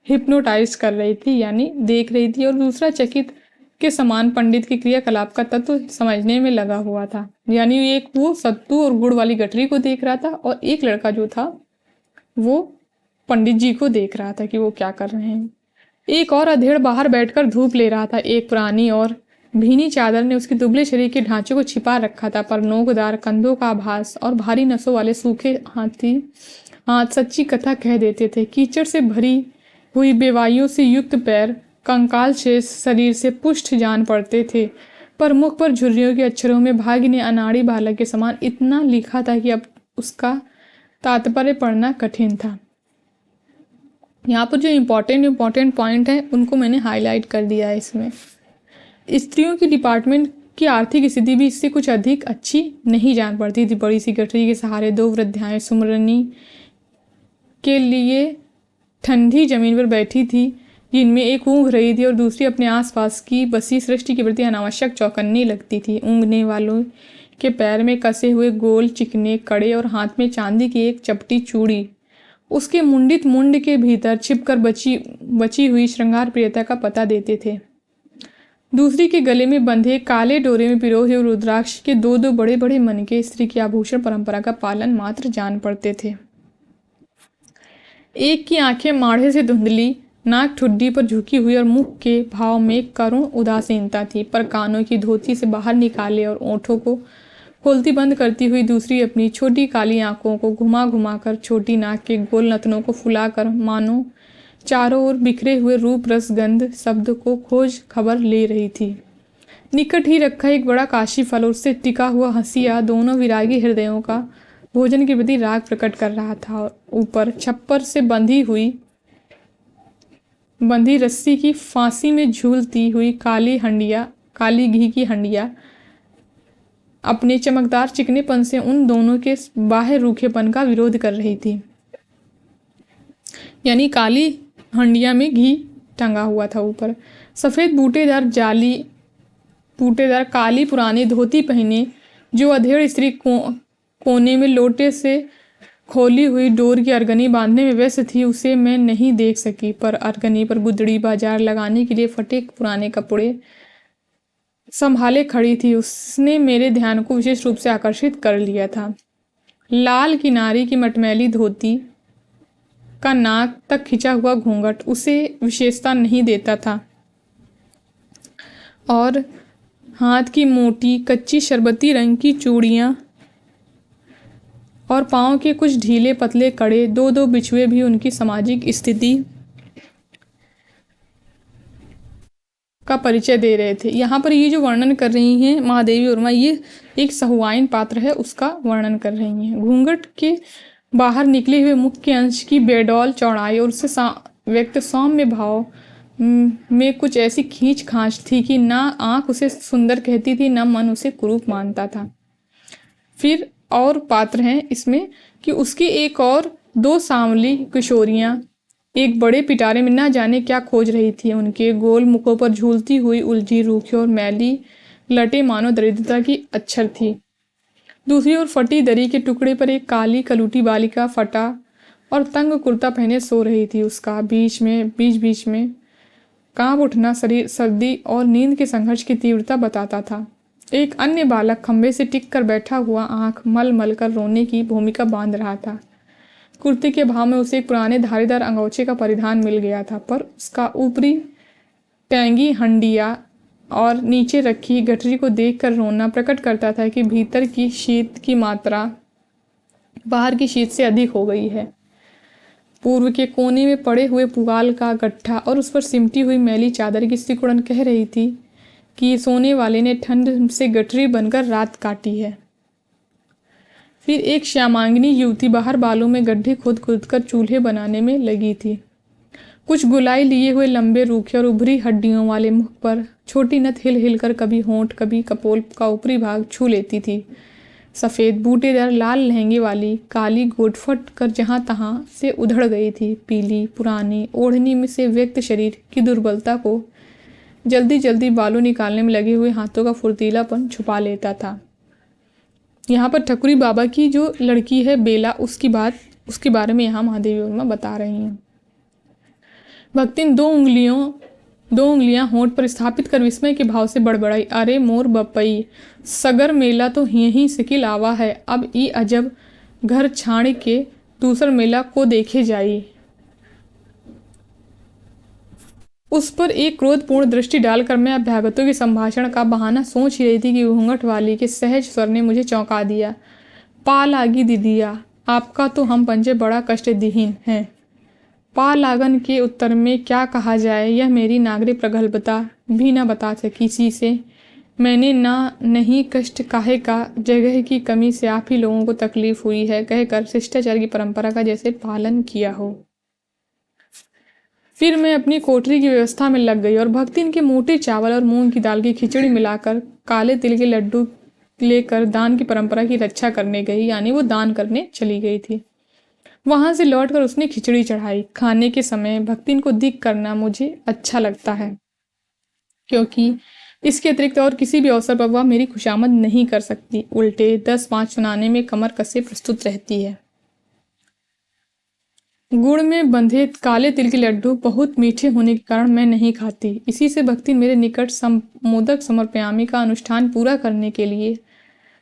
हिप्नोटाइज कर रही थी, यानी देख रही थी, और दूसरा चकित के समान पंडित के क्रियाकलाप का तत्व समझने में लगा हुआ था। यानी एक वो सत्तू और गुड़ वाली गठरी को देख रहा था और एक लड़का जो था वो पंडित जी को देख रहा था कि वो क्या कर रहे हैं। एक और अधेड़ बाहर बैठकर धूप ले रहा था। एक पुरानी और भीनी चादर ने उसके दुबले शरीर के ढांचे को छिपा रखा था, पर नोकदार कंधों का आभास और भारी नसों वाले सूखे हाथ सच्ची कथा कह देते थे। कीचड़ से भरी हुई बेवाइयों से युक्त पैर कंकाल शेष शरीर से पुष्ट जान पड़ते थे, पर मुख पर झुर्रियों के अक्षरों में भाग्य ने अनाड़ी बालक के समान इतना लिखा था कि अब उसका तात्पर्य पढ़ना कठिन था। यहाँ पर जो इम्पोर्टेंट पॉइंट है उनको मैंने हाईलाइट कर दिया है इसमें। स्त्रियों की डिपार्टमेंट की आर्थिक स्थिति भी इससे कुछ अधिक अच्छी नहीं जान पड़ती थी। बड़ी सी गठरी के सहारे दो वृद्धाएं सुमरनी के लिए ठंडी जमीन पर बैठी थी, जिनमें एक ऊँघ रही थी और दूसरी अपने आसपास की बसी सृष्टि के प्रति अनावश्यक चौकन्नी लगती थी। ऊँघने वालों के पैर में कसे हुए गोल चिकने कड़े और हाथ में चांदी की एक चपटी चूड़ी उसके मुंडित मुंड के भीतर छिपकर बची हुई श्रृंगार प्रियता का पता देते थे। दूसरी के गले में बंधे काले डोरे में पिरोए हुए रुद्राक्ष के दो दो बड़े बड़े मनके स्त्री की आभूषण परंपरा का पालन मात्र जान पड़ते थे। एक की आंखें माढ़े से धुंधली, नाक ठुड्डी पर झुकी हुई और मुख के भाव में करुण उदासीनता थी, पर कानों की धोती से बाहर निकाले और ओंठों को खोलती बंद करती हुई दूसरी अपनी छोटी काली आंखों को घुमा घुमा कर छोटी नाक के गोल नथनों को फुलाकर मानो चारों ओर बिखरे हुए रूप रस गंध शब्द को खोज खबर ले रही थी। निकट ही रखा एक बड़ा काशी फल और उससे टिका हुआ हंसिया दोनों विरागी हृदयों का भोजन के प्रति राग प्रकट कर रहा था। और ऊपर छप्पर से बंधी रस्सी की फांसी में झूलती हुई काली घी की हंडिया अपने चमकदार चिकनेपन से उन दोनों के बाह्य रूखेपन का विरोध कर रही थी। यानी काली हंडिया में घी टंगा हुआ था ऊपर। सफ़ेद बूटेदार काली पुरानी धोती पहने जो अधेड़ स्त्री कोने में लोटे से खोली हुई डोर की अर्गनी बांधने में व्यस्त थी, उसे मैं नहीं देख सकी, पर अर्गनी पर गुदड़ी बाजार लगाने के लिए फटे पुराने कपड़े संभाले खड़ी थी। उसने मेरे ध्यान को विशेष रूप से आकर्षित कर लिया था। लाल किनारी की मटमैली धोती का नाक तक खिंचा हुआ घूंघट उसे विशेषता नहीं देता था, और हाथ की मोटी कच्ची शरबती रंग की चूड़ियाँ और पाँव के कुछ ढीले पतले कड़े दो दो बिछुए भी उनकी सामाजिक स्थिति का परिचय दे रहे थे। यहाँ पर ये जो वर्णन कर रही हैं महादेवी वर्मा, ये एक सहुआइन पात्र है उसका वर्णन कर रही हैं। घूंघट के बाहर निकले हुए मुख्य अंश की बेडौल चौड़ाई और उससे व्यक्त सौम्य भाव में कुछ ऐसी खींच खांच थी कि ना आँख उसे सुंदर कहती थी, ना मन उसे कुरूप मानता था। फिर और पात्र हैं इसमें कि उसकी एक और दो सांवली किशोरियाँ एक बड़े पिटारे में ना जाने क्या खोज रही थी। उनके गोल मुखों पर झूलती हुई उलझी रूखी और मैली लटे मानो दरिद्रता की अक्षर थी। दूसरी ओर फटी दरी के टुकड़े पर एक काली कलूटी बालिका फटा और तंग कुर्ता पहने सो रही थी। उसका बीच बीच में कांप उठना शरीर सर्दी और नींद के संघर्ष की तीव्रता बताता था। एक अन्य बालक खंबे से टिक कर बैठा हुआ आंख मल मल कर रोने की भूमिका बांध रहा था। कुर्ते के भाव में उसे एक पुराने धारीदार अंगोछे का परिधान मिल गया था, पर उसका ऊपरी टैंगी हंडिया और नीचे रखी गठरी को देखकर रोना प्रकट करता था कि भीतर की शीत की मात्रा बाहर की शीत से अधिक हो गई है। पूर्व के कोने में पड़े हुए पुआल का गट्ठा और उस पर सिमटी हुई मैली चादर की सिकुड़न कह रही थी कि सोने वाले ने ठंड से गठरी बनकर रात काटी है। फिर एक श्यामांगिनी युवती बाहर बालों में गड्ढे खोद खोद कर चूल्हे बनाने में लगी थी। कुछ गुलाई लिए हुए लंबे रूखे और उभरी हड्डियों वाले मुख पर छोटी नथ हिल हिल कर कभी होंठ कभी कपोल का ऊपरी भाग छू लेती थी। सफ़ेद बूटेदार लाल लहंगे वाली काली गोटफट कर जहाँ तहाँ से उधड़ गई थी। पीली पुरानी ओढ़नी में से व्यक्त शरीर की दुर्बलता को जल्दी जल्दी बालों निकालने में लगे हुए हाथों का फुर्तीलापन छुपा लेता था। यहाँ पर ठकुरी बाबा की जो लड़की है बेला, उसके बारे में यहाँ महादेवी वर्मा बता रही हैं। भक्तिन दो उंगलियां होंठ पर स्थापित कर विस्मय के भाव से बड़बड़ाई, अरे मोर बपई, सगर मेला तो यहीं सिकिल आवा है, अब ई अजब घर छाड़ के दूसर मेला को देखे जाई। उस पर एक क्रोधपूर्ण दृष्टि डालकर मैं अभ्यागतों के संभाषण का बहाना सोच ही रही थी कि घूंघट वाली के सहज स्वर ने मुझे चौंका दिया। पा लागी दीदिया, आपका तो हम पंजे बड़ा कष्ट दीहीन हैं। पा लागन के उत्तर में क्या कहा जाए, यह मेरी नागरिक प्रगल्भता भी न बता सकी सी से। मैंने ना नहीं कष्ट काहे का, जगह की कमी से आप ही लोगों को तकलीफ हुई है कहकर शिष्टाचार की परंपरा का जैसे पालन किया हो। फिर मैं अपनी कोठरी की व्यवस्था में लग गई और भक्तिन के मोटे चावल और मूंग की दाल की खिचड़ी मिलाकर काले तिल के लड्डू लेकर दान की परंपरा की रक्षा करने गई, यानी वो दान करने चली गई थी। वहां से लौटकर उसने खिचड़ी चढ़ाई। खाने के समय भक्तिन को दिख करना मुझे अच्छा लगता है, क्योंकि इसके अतिरिक्त और किसी भी अवसर पर वह मेरी खुशामद नहीं कर सकती, उल्टे 10-5 सुनाने में कमर कसे प्रस्तुत रहती है। गुड़ में बंधे काले तिल के लड्डू बहुत मीठे होने के कारण मैं नहीं खाती। इसी से भक्ति मेरे निकट मोदक समर्पयामी का अनुष्ठान पूरा करने के लिए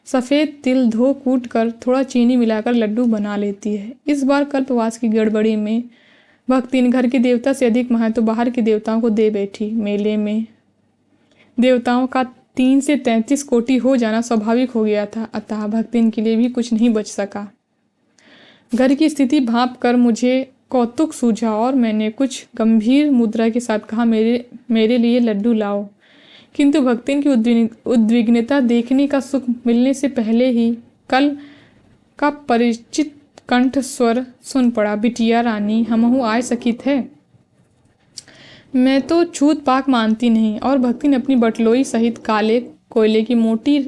सफ़ेद तिल धो कूट कर थोड़ा चीनी मिलाकर लड्डू बना लेती है। इस बार कल्पवास की गड़बड़ी में भक्तिन घर के देवता से अधिक महत्व बाहर के देवताओं को दे बैठी। मेले में देवताओं का 3 से 33 कोटि हो जाना स्वाभाविक हो गया था, अतः भक्तिन के लिए भी कुछ नहीं बच सका। घर की स्थिति भांप कर मुझे कौतुक सूझा और मैंने कुछ गंभीर मुद्रा के साथ कहा, मेरे लिए लड्डू लाओ। किंतु भक्तिन की उद्विग्नता देखने का सुख मिलने से पहले ही कल का परिचित कंठ स्वर सुन पड़ा, बिटिया रानी हमहु आए सकित है। मैं तो छूत पाक मानती नहीं और भक्तिन अपनी बटलोई सहित काले कोयले की मोटी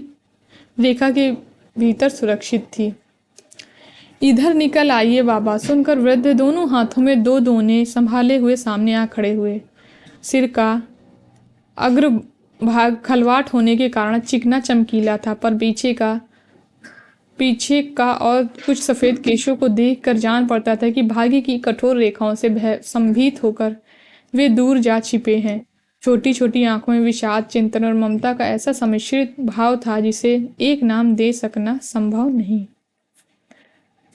रेखा के भीतर सुरक्षित थी। इधर निकल आइए बाबा, सुनकर वृद्ध दोनों हाथों में 2 दोने संभाले हुए सामने आ खड़े हुए। सिर का अग्र भाग खलवाट होने के कारण चिकना चमकीला था, पर पीछे का और कुछ सफ़ेद केशों को देखकर जान पड़ता था कि भाग्य की कठोर रेखाओं से संभीत होकर वे दूर जा छिपे हैं। छोटी छोटी आंखों में विषाद, चिंतन और ममता का ऐसा सम्मिश्रित भाव था जिसे एक नाम दे सकना संभव नहीं।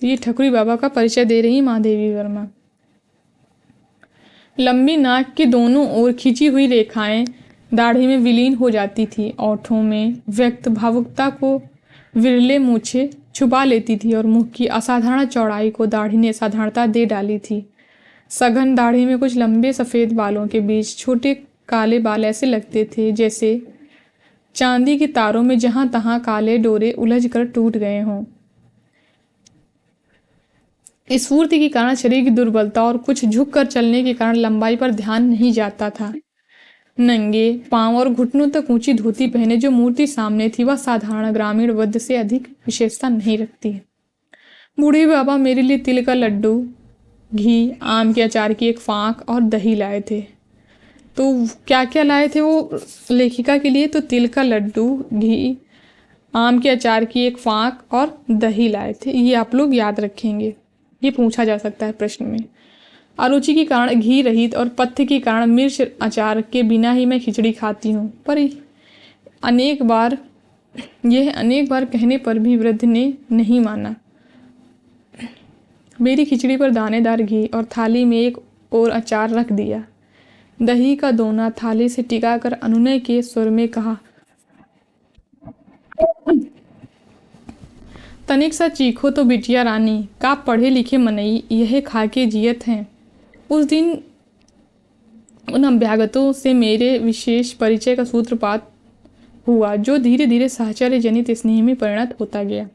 ये ठकुरी बाबा का परिचय दे रही महादेवी वर्मा। लंबी नाक के दोनों ओर खिंची हुई रेखाएं दाढ़ी में विलीन हो जाती थी, ओठों में व्यक्त भावुकता को विरले मूछें छुपा लेती थी और मुख की असाधारण चौड़ाई को दाढ़ी ने साधारणता दे डाली थी। सघन दाढ़ी में कुछ लंबे सफ़ेद बालों के बीच छोटे काले बाल ऐसे लगते थे जैसे चांदी के तारों में जहां तहां काले डोरे उलझ कर टूट गए हों। स्फूर्ति के कारण शरीर की दुर्बलता और कुछ झुककर चलने के कारण लंबाई पर ध्यान नहीं जाता था। नंगे पांव और घुटनों तक ऊंची धोती पहने जो मूर्ति सामने थी वह साधारण ग्रामीण वध से अधिक विशेषता नहीं रखती। बूढ़े बाबा मेरे लिए तिल का लड्डू, घी, आम के अचार की एक फांक और दही लाए थे। तो क्या क्या लाए थे वो लेखिका के लिए? तो तिल का लड्डू, घी, आम के अचार की एक फांक और दही लाए थे। ये आप लोग याद रखेंगे, ये पूछा जा सकता है प्रश्न में। अरुचि के कारण घी रहित और पथ्य के कारण मिर्च अचार के बिना ही मैं खिचड़ी खाती हूँ, पर अनेक बार कहने पर भी वृद्ध ने नहीं माना। मेरी खिचड़ी पर दानेदार घी और थाली में एक और अचार रख दिया। दही का दोना थाली से टिकाकर अनुनय के स्वर में कहा, तनिक सा चीखो तो बिटिया रानी, का पढ़े लिखे मनई यह खा के जियत हैं। उस दिन उन अभ्यागतों से मेरे विशेष परिचय का सूत्रपात हुआ जो धीरे धीरे साहचर्य जनित स्नेह में परिणत होता गया।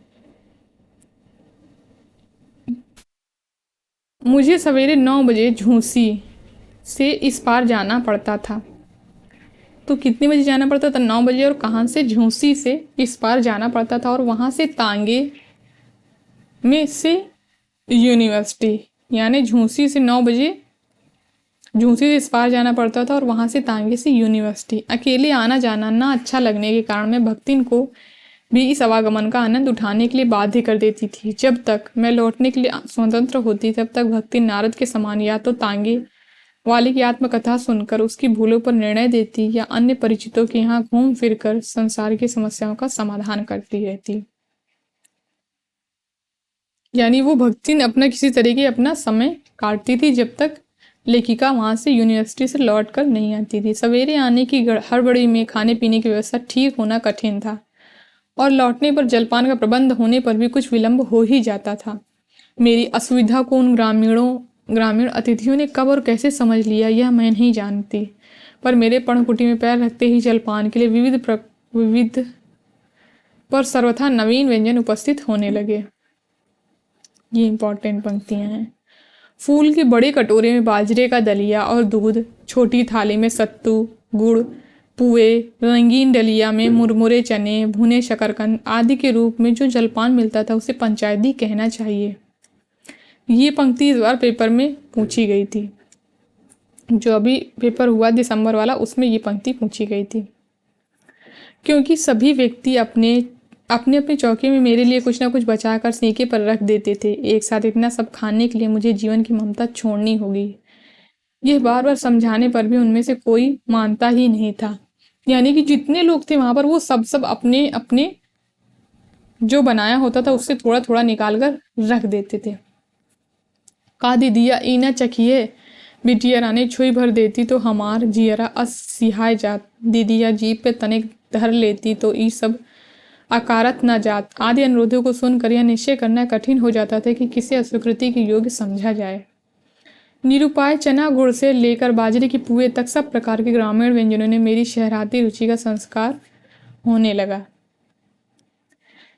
मुझे सवेरे 9 बजे झूंसी से इस पार जाना पड़ता था। तो कितने बजे जाना पड़ता था? 9 बजे। और कहाँ से? झूंसी से इस पार जाना पड़ता था और वहाँ से तांगे में से यूनिवर्सिटी, यानी झूंसी से 9 बजे झूसी से इस पार जाना पड़ता था और वहां से तांगे से यूनिवर्सिटी। अकेले आना जाना ना अच्छा लगने के कारण मैं भक्तिन को भी इस आवागमन का आनंद उठाने के लिए बाध्य कर देती थी। जब तक मैं लौटने के लिए स्वतंत्र होती तब तक भक्ति नारद के समान या तो तांगे वाले की आत्मकथा सुनकर उसकी भूलों पर निर्णय देती या अन्य परिचितों के यहाँ घूम फिर कर संसार की समस्याओं का समाधान करती रहती। यानी वो भक्ति अपना किसी तरीके अपना समय काटती थी जब तक लेखिका वहां से यूनिवर्सिटी से लौट कर नहीं आती थी। सवेरे आने की हड़बड़ी में खाने पीने की व्यवस्था ठीक होना कठिन था और लौटने पर जलपान का प्रबंध होने पर भी कुछ विलंब हो ही जाता था। मेरी असुविधा को उन ग्रामीण अतिथियों ने कब और कैसे समझ लिया यह मैं नहीं जानती, पर मेरे पर्णकुटी में पैर रखते ही जलपान के लिए विविध पर सर्वथा नवीन व्यंजन उपस्थित होने लगे। ये इंपॉर्टेंट पंक्तियां हैं। फूल के बड़े कटोरे में बाजरे का दलिया और दूध, छोटी थाली में सत्तू, गुड़, पुए, रंगीन डलिया में मुरमुरे चने, भुने शकरकंद आदि के रूप में जो जलपान मिलता था उसे पंचायती कहना चाहिए। ये पंक्ति इस बार पेपर में पूछी गई थी। जो अभी पेपर हुआ दिसंबर वाला उसमें ये पंक्ति पूछी गई थी। क्योंकि सभी व्यक्ति अपने अपने चौके में मेरे लिए कुछ ना कुछ बचाकर सीके पर रख देते थे। एक साथ इतना सब खाने के लिए मुझे जीवन की ममता छोड़नी होगी। यह बार बार समझाने पर भी उनमें से कोई मानता ही नहीं था। यानी कि जितने लोग थे वहां पर वो सब अपने अपने जो बनाया होता था उससे थोड़ा थोड़ा निकाल कर रख देते थे। का दीदिया इना चखिए, बिटिया रानी छुई भर देती तो हमार जियरा अस सिहाय जात, दीदिया जीप पे तनिक धर लेती तो ई सब अकारत न जात आदि अनुरोधों को सुनकर यह निश्चय करना कठिन हो जाता था कि किसे अस्वीकृति के योग्य समझा जाए। निरुपाय चना गुड़ से लेकर बाजरे की पुए तक सब प्रकार के ग्रामीण व्यंजनों ने मेरी शहराती रुचि का संस्कार होने लगा।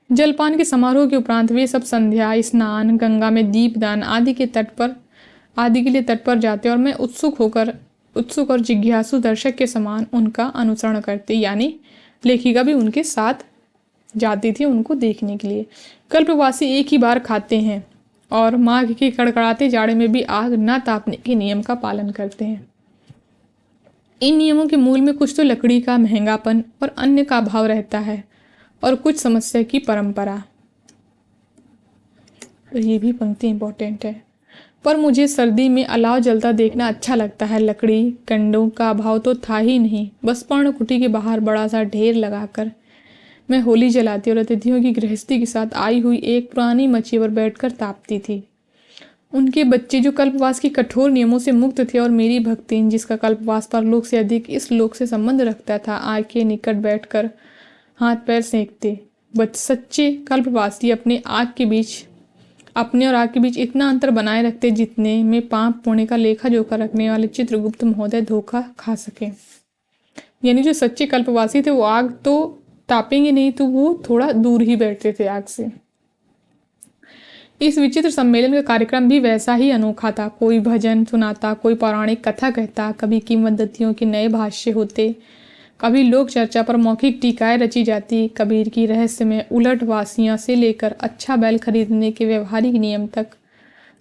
जलपान के समारोह के उपरांत वे सब संध्या, स्नान, गंगा में दीपदान आदि के लिए तट पर जाते और मैं उत्सुक और जिज्ञासु दर्शक के समान उनका अनुसरण करते। यानी लेखिका भी उनके साथ जाती थी उनको देखने के लिए। कल्पवासी एक ही बार खाते हैं और माघ के कड़कड़ाते जाड़े में भी आग न तापने के नियम का पालन करते हैं। इन नियमों के मूल में कुछ तो लकड़ी का महंगापन और अन्य का अभाव रहता है और कुछ समस्या की परंपरा। तो ये भी पंक्ति इंपॉर्टेंट है। पर मुझे सर्दी में अलाव जलता देखना अच्छा लगता है। लकड़ी कंडों का अभाव तो था ही नहीं। बस पर्णकुटी के बाहर बड़ा सा ढेर लगाकर मैं होली जलाती और अतिथियों की गृहस्थी के साथ आई हुई एक पुरानी मच्छी पर बैठकर तापती थी। उनके बच्चे जो कल्पवास के कठोर नियमों से मुक्त थे और मेरी भक्तिन जिसका कल्पवास पर लोक से अधिक इस लोक से संबंध रखता था, आग के निकट बैठकर हाथ पैर सेंकते। सच्चे कल्पवासी अपने और आग के बीच इतना अंतर बनाए रखते जितने में पाप पुण्य का लेखा जोखा रखने वाले चित्रगुप्त महोदय धोखा खा सके। यानी जो सच्चे कल्पवासी थे वो आग तो तापेंगे नहीं तो वो थोड़ा दूर ही बैठते थे आग से। इस विचित्र सम्मेलन का कार्यक्रम भी वैसा ही अनोखा था। कोई भजन सुनाता, कोई पौराणिक कथा कहता, कभी किंवदंतियों के नए भाष्य होते, कभी लोक चर्चा पर मौखिक टीकाएं रची जाती, कबीर की रहस्यमय उलट वासियां से लेकर अच्छा बैल खरीदने के व्यवहारिक नियम तक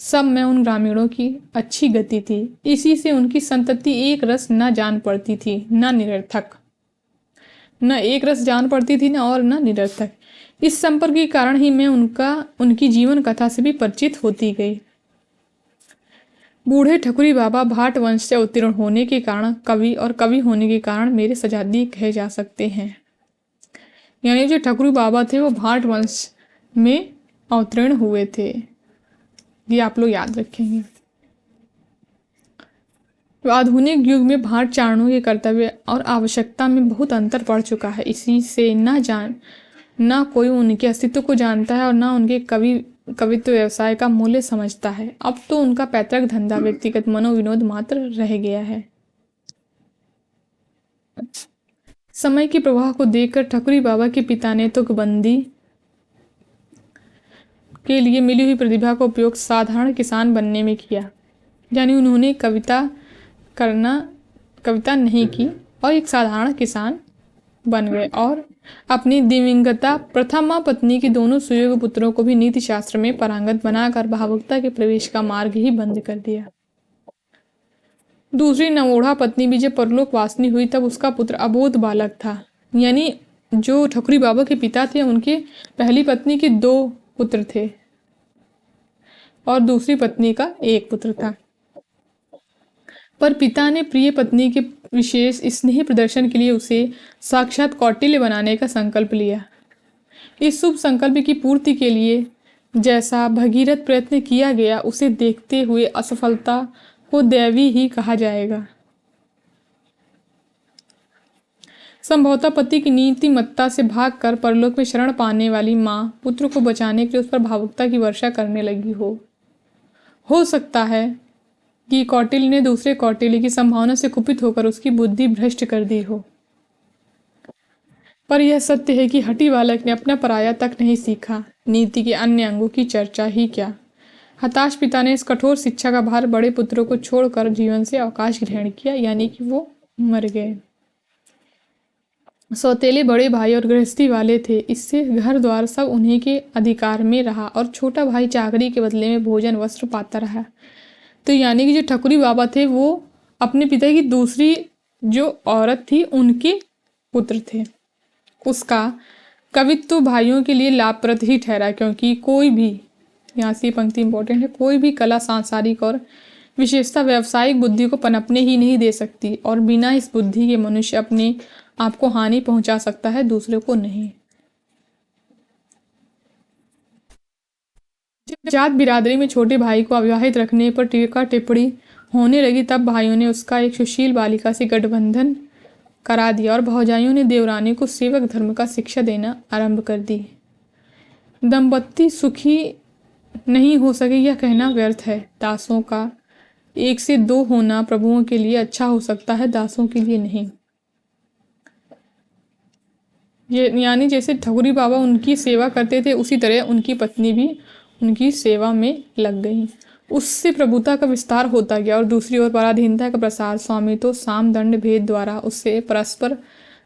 सब में उन ग्रामीणों की अच्छी गति थी। इसी से उनकी संतति एक रस न जान पड़ती थी न निरर्थक, न एक रस जान पड़ती थी न और न निरर्थक। इस संपर्क के कारण ही मैं उनकी जीवन कथा से भी परिचित होती गई। बूढ़े ठकुरी बाबा भाट वंश से उत्तीर्ण होने के कारण कवि और कवि होने के कारण मेरे सजादी कहे जा सकते हैं। यानी जो ठकुरी बाबा थे वो भाट वंश में अवतीर्ण हुए थे। ये आप लोग याद रखेंगे। आधुनिक युग में भाट चारणों के कर्तव्य और आवश्यकता में बहुत अंतर पड़ चुका है। इसी से न कोई उनके अस्तित्व को जानता है और न उनके कवित्व व्यवसाय का मूल्य समझता है। अब तो उनका पैतृक धंधा व्यक्तिगत मनोविनोद मात्र रह गया है। समय के प्रवाह को देखकर ठकुरी बाबा के पिता ने तुकबंदी के लिए मिली हुई प्रतिभा का उपयोग साधारण किसान बनने में किया। यानी उन्होंने कविता नहीं की और एक साधारण किसान बन गए और अपनी दिवंगता प्रथमा पत्नी की दोनों सुयोग्य पुत्रों को भी नीति शास्त्र में पारंगत बनाकर भावुकता के प्रवेश का मार्ग ही बंद कर दिया। दूसरी नवोढ़ा पत्नी भी जब परलोक वासिनी हुई तब उसका पुत्र अबोध बालक था। यानी जो ठकुरी बाबा के पिता थे उनके पहली पत्नी के 2 पुत्र थे और दूसरी पत्नी का 1 पुत्र था। पर पिता ने प्रिय पत्नी के विशेष स्नेह प्रदर्शन के लिए उसे साक्षात कौटिल्य बनाने का संकल्प लिया। इस शुभ संकल्प की पूर्ति के लिए जैसा भगीरथ प्रयत्न किया गया उसे देखते हुए असफलता को दैवी ही कहा जाएगा। संभवतः पति की नीतिमत्ता से भागकर परलोक में शरण पाने वाली माँ पुत्र को बचाने के लिए उस पर भावुकता की वर्षा करने लगी हो सकता है कि कौटिल्य ने दूसरे कौटिल्य की संभावना से कुपित होकर उसकी बुद्धि भ्रष्ट कर दी हो। पर यह सत्य है कि हठी बालक ने अपना पराया तक नहीं सीखा, नीति के अन्य अंगों की चर्चा ही क्या। हताश पिता ने इस कठोर शिक्षा का भार बड़े पुत्रों को छोड़कर जीवन से अवकाश ग्रहण किया, यानी कि वो मर गए। सौतेले बड़े भाई और गृहस्थी वाले थे, इससे घर द्वार सब उन्हीं के अधिकार में रहा और छोटा भाई चाकरी के बदले में भोजन वस्त्र पाता रहा। तो यानी कि जो ठकुरी बाबा थे वो अपने पिता की दूसरी जो औरत थी उनके पुत्र थे। उसका कवित्व तो भाइयों के लिए लाभप्रद ही ठहरा, क्योंकि कोई भी, यहाँ से पंक्ति इंपॉर्टेंट है, कोई भी कला सांसारिक और विशेषता व्यावसायिक बुद्धि को पनपने ही नहीं दे सकती और बिना इस बुद्धि के मनुष्य अपने आप को हानि पहुंचा सकता है, दूसरे को नहीं। जब जात बिरादरी में छोटे भाई को अविवाहित रखने पर टीका टिप्पणी होने लगी तब भाइयों ने उसका एक सुशील बालिका से गठबंधन करा दिया और भौजाइयों ने देवरानी को सेवक धर्म का शिक्षा देना आरंभ कर दी। दंपत्ति सुखी नहीं हो सके यह कहना व्यर्थ है। दासों का 1 से 2 होना प्रभुओं के लिए अच्छा हो सकता है, दासों के लिए नहीं। यानी जैसे ठकुरी बाबा उनकी सेवा करते थे उसी तरह उनकी पत्नी भी उनकी सेवा में लग गई। उससे प्रभुता का विस्तार होता गया और दूसरी ओर पराधीनता का प्रसार, स्वामित्व साम दंड भेद द्वारा उससे परस्पर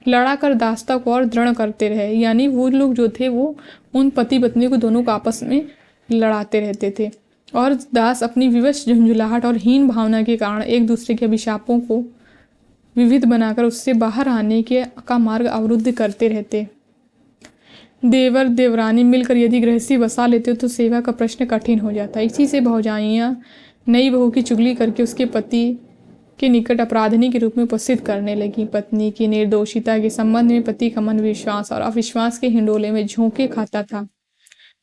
लड़ा कर दासता को और दृढ़ करते रहे। यानी वो लोग जो थे वो उन पति पत्नी को दोनों को आपस में लड़ाते रहते थे और दास अपनी विवश झुंझुलाहट और हीन भावना के कारण एक दूसरे के अभिशापों को विविध बनाकर उससे बाहर आने का मार्ग अवरुद्ध करते रहते। देवर देवरानी मिलकर यदि गृहस्थी बसा लेते तो सेवा का प्रश्न कठिन हो जाता। इसी से भौजाइयाँ नई बहू की चुगली करके उसके पति के निकट अपराधिनी के रूप में उपस्थित करने लगी। पत्नी की निर्दोषिता के संबंध में पति का मन विश्वास और अविश्वास के हिंडोले में झोंके खाता था,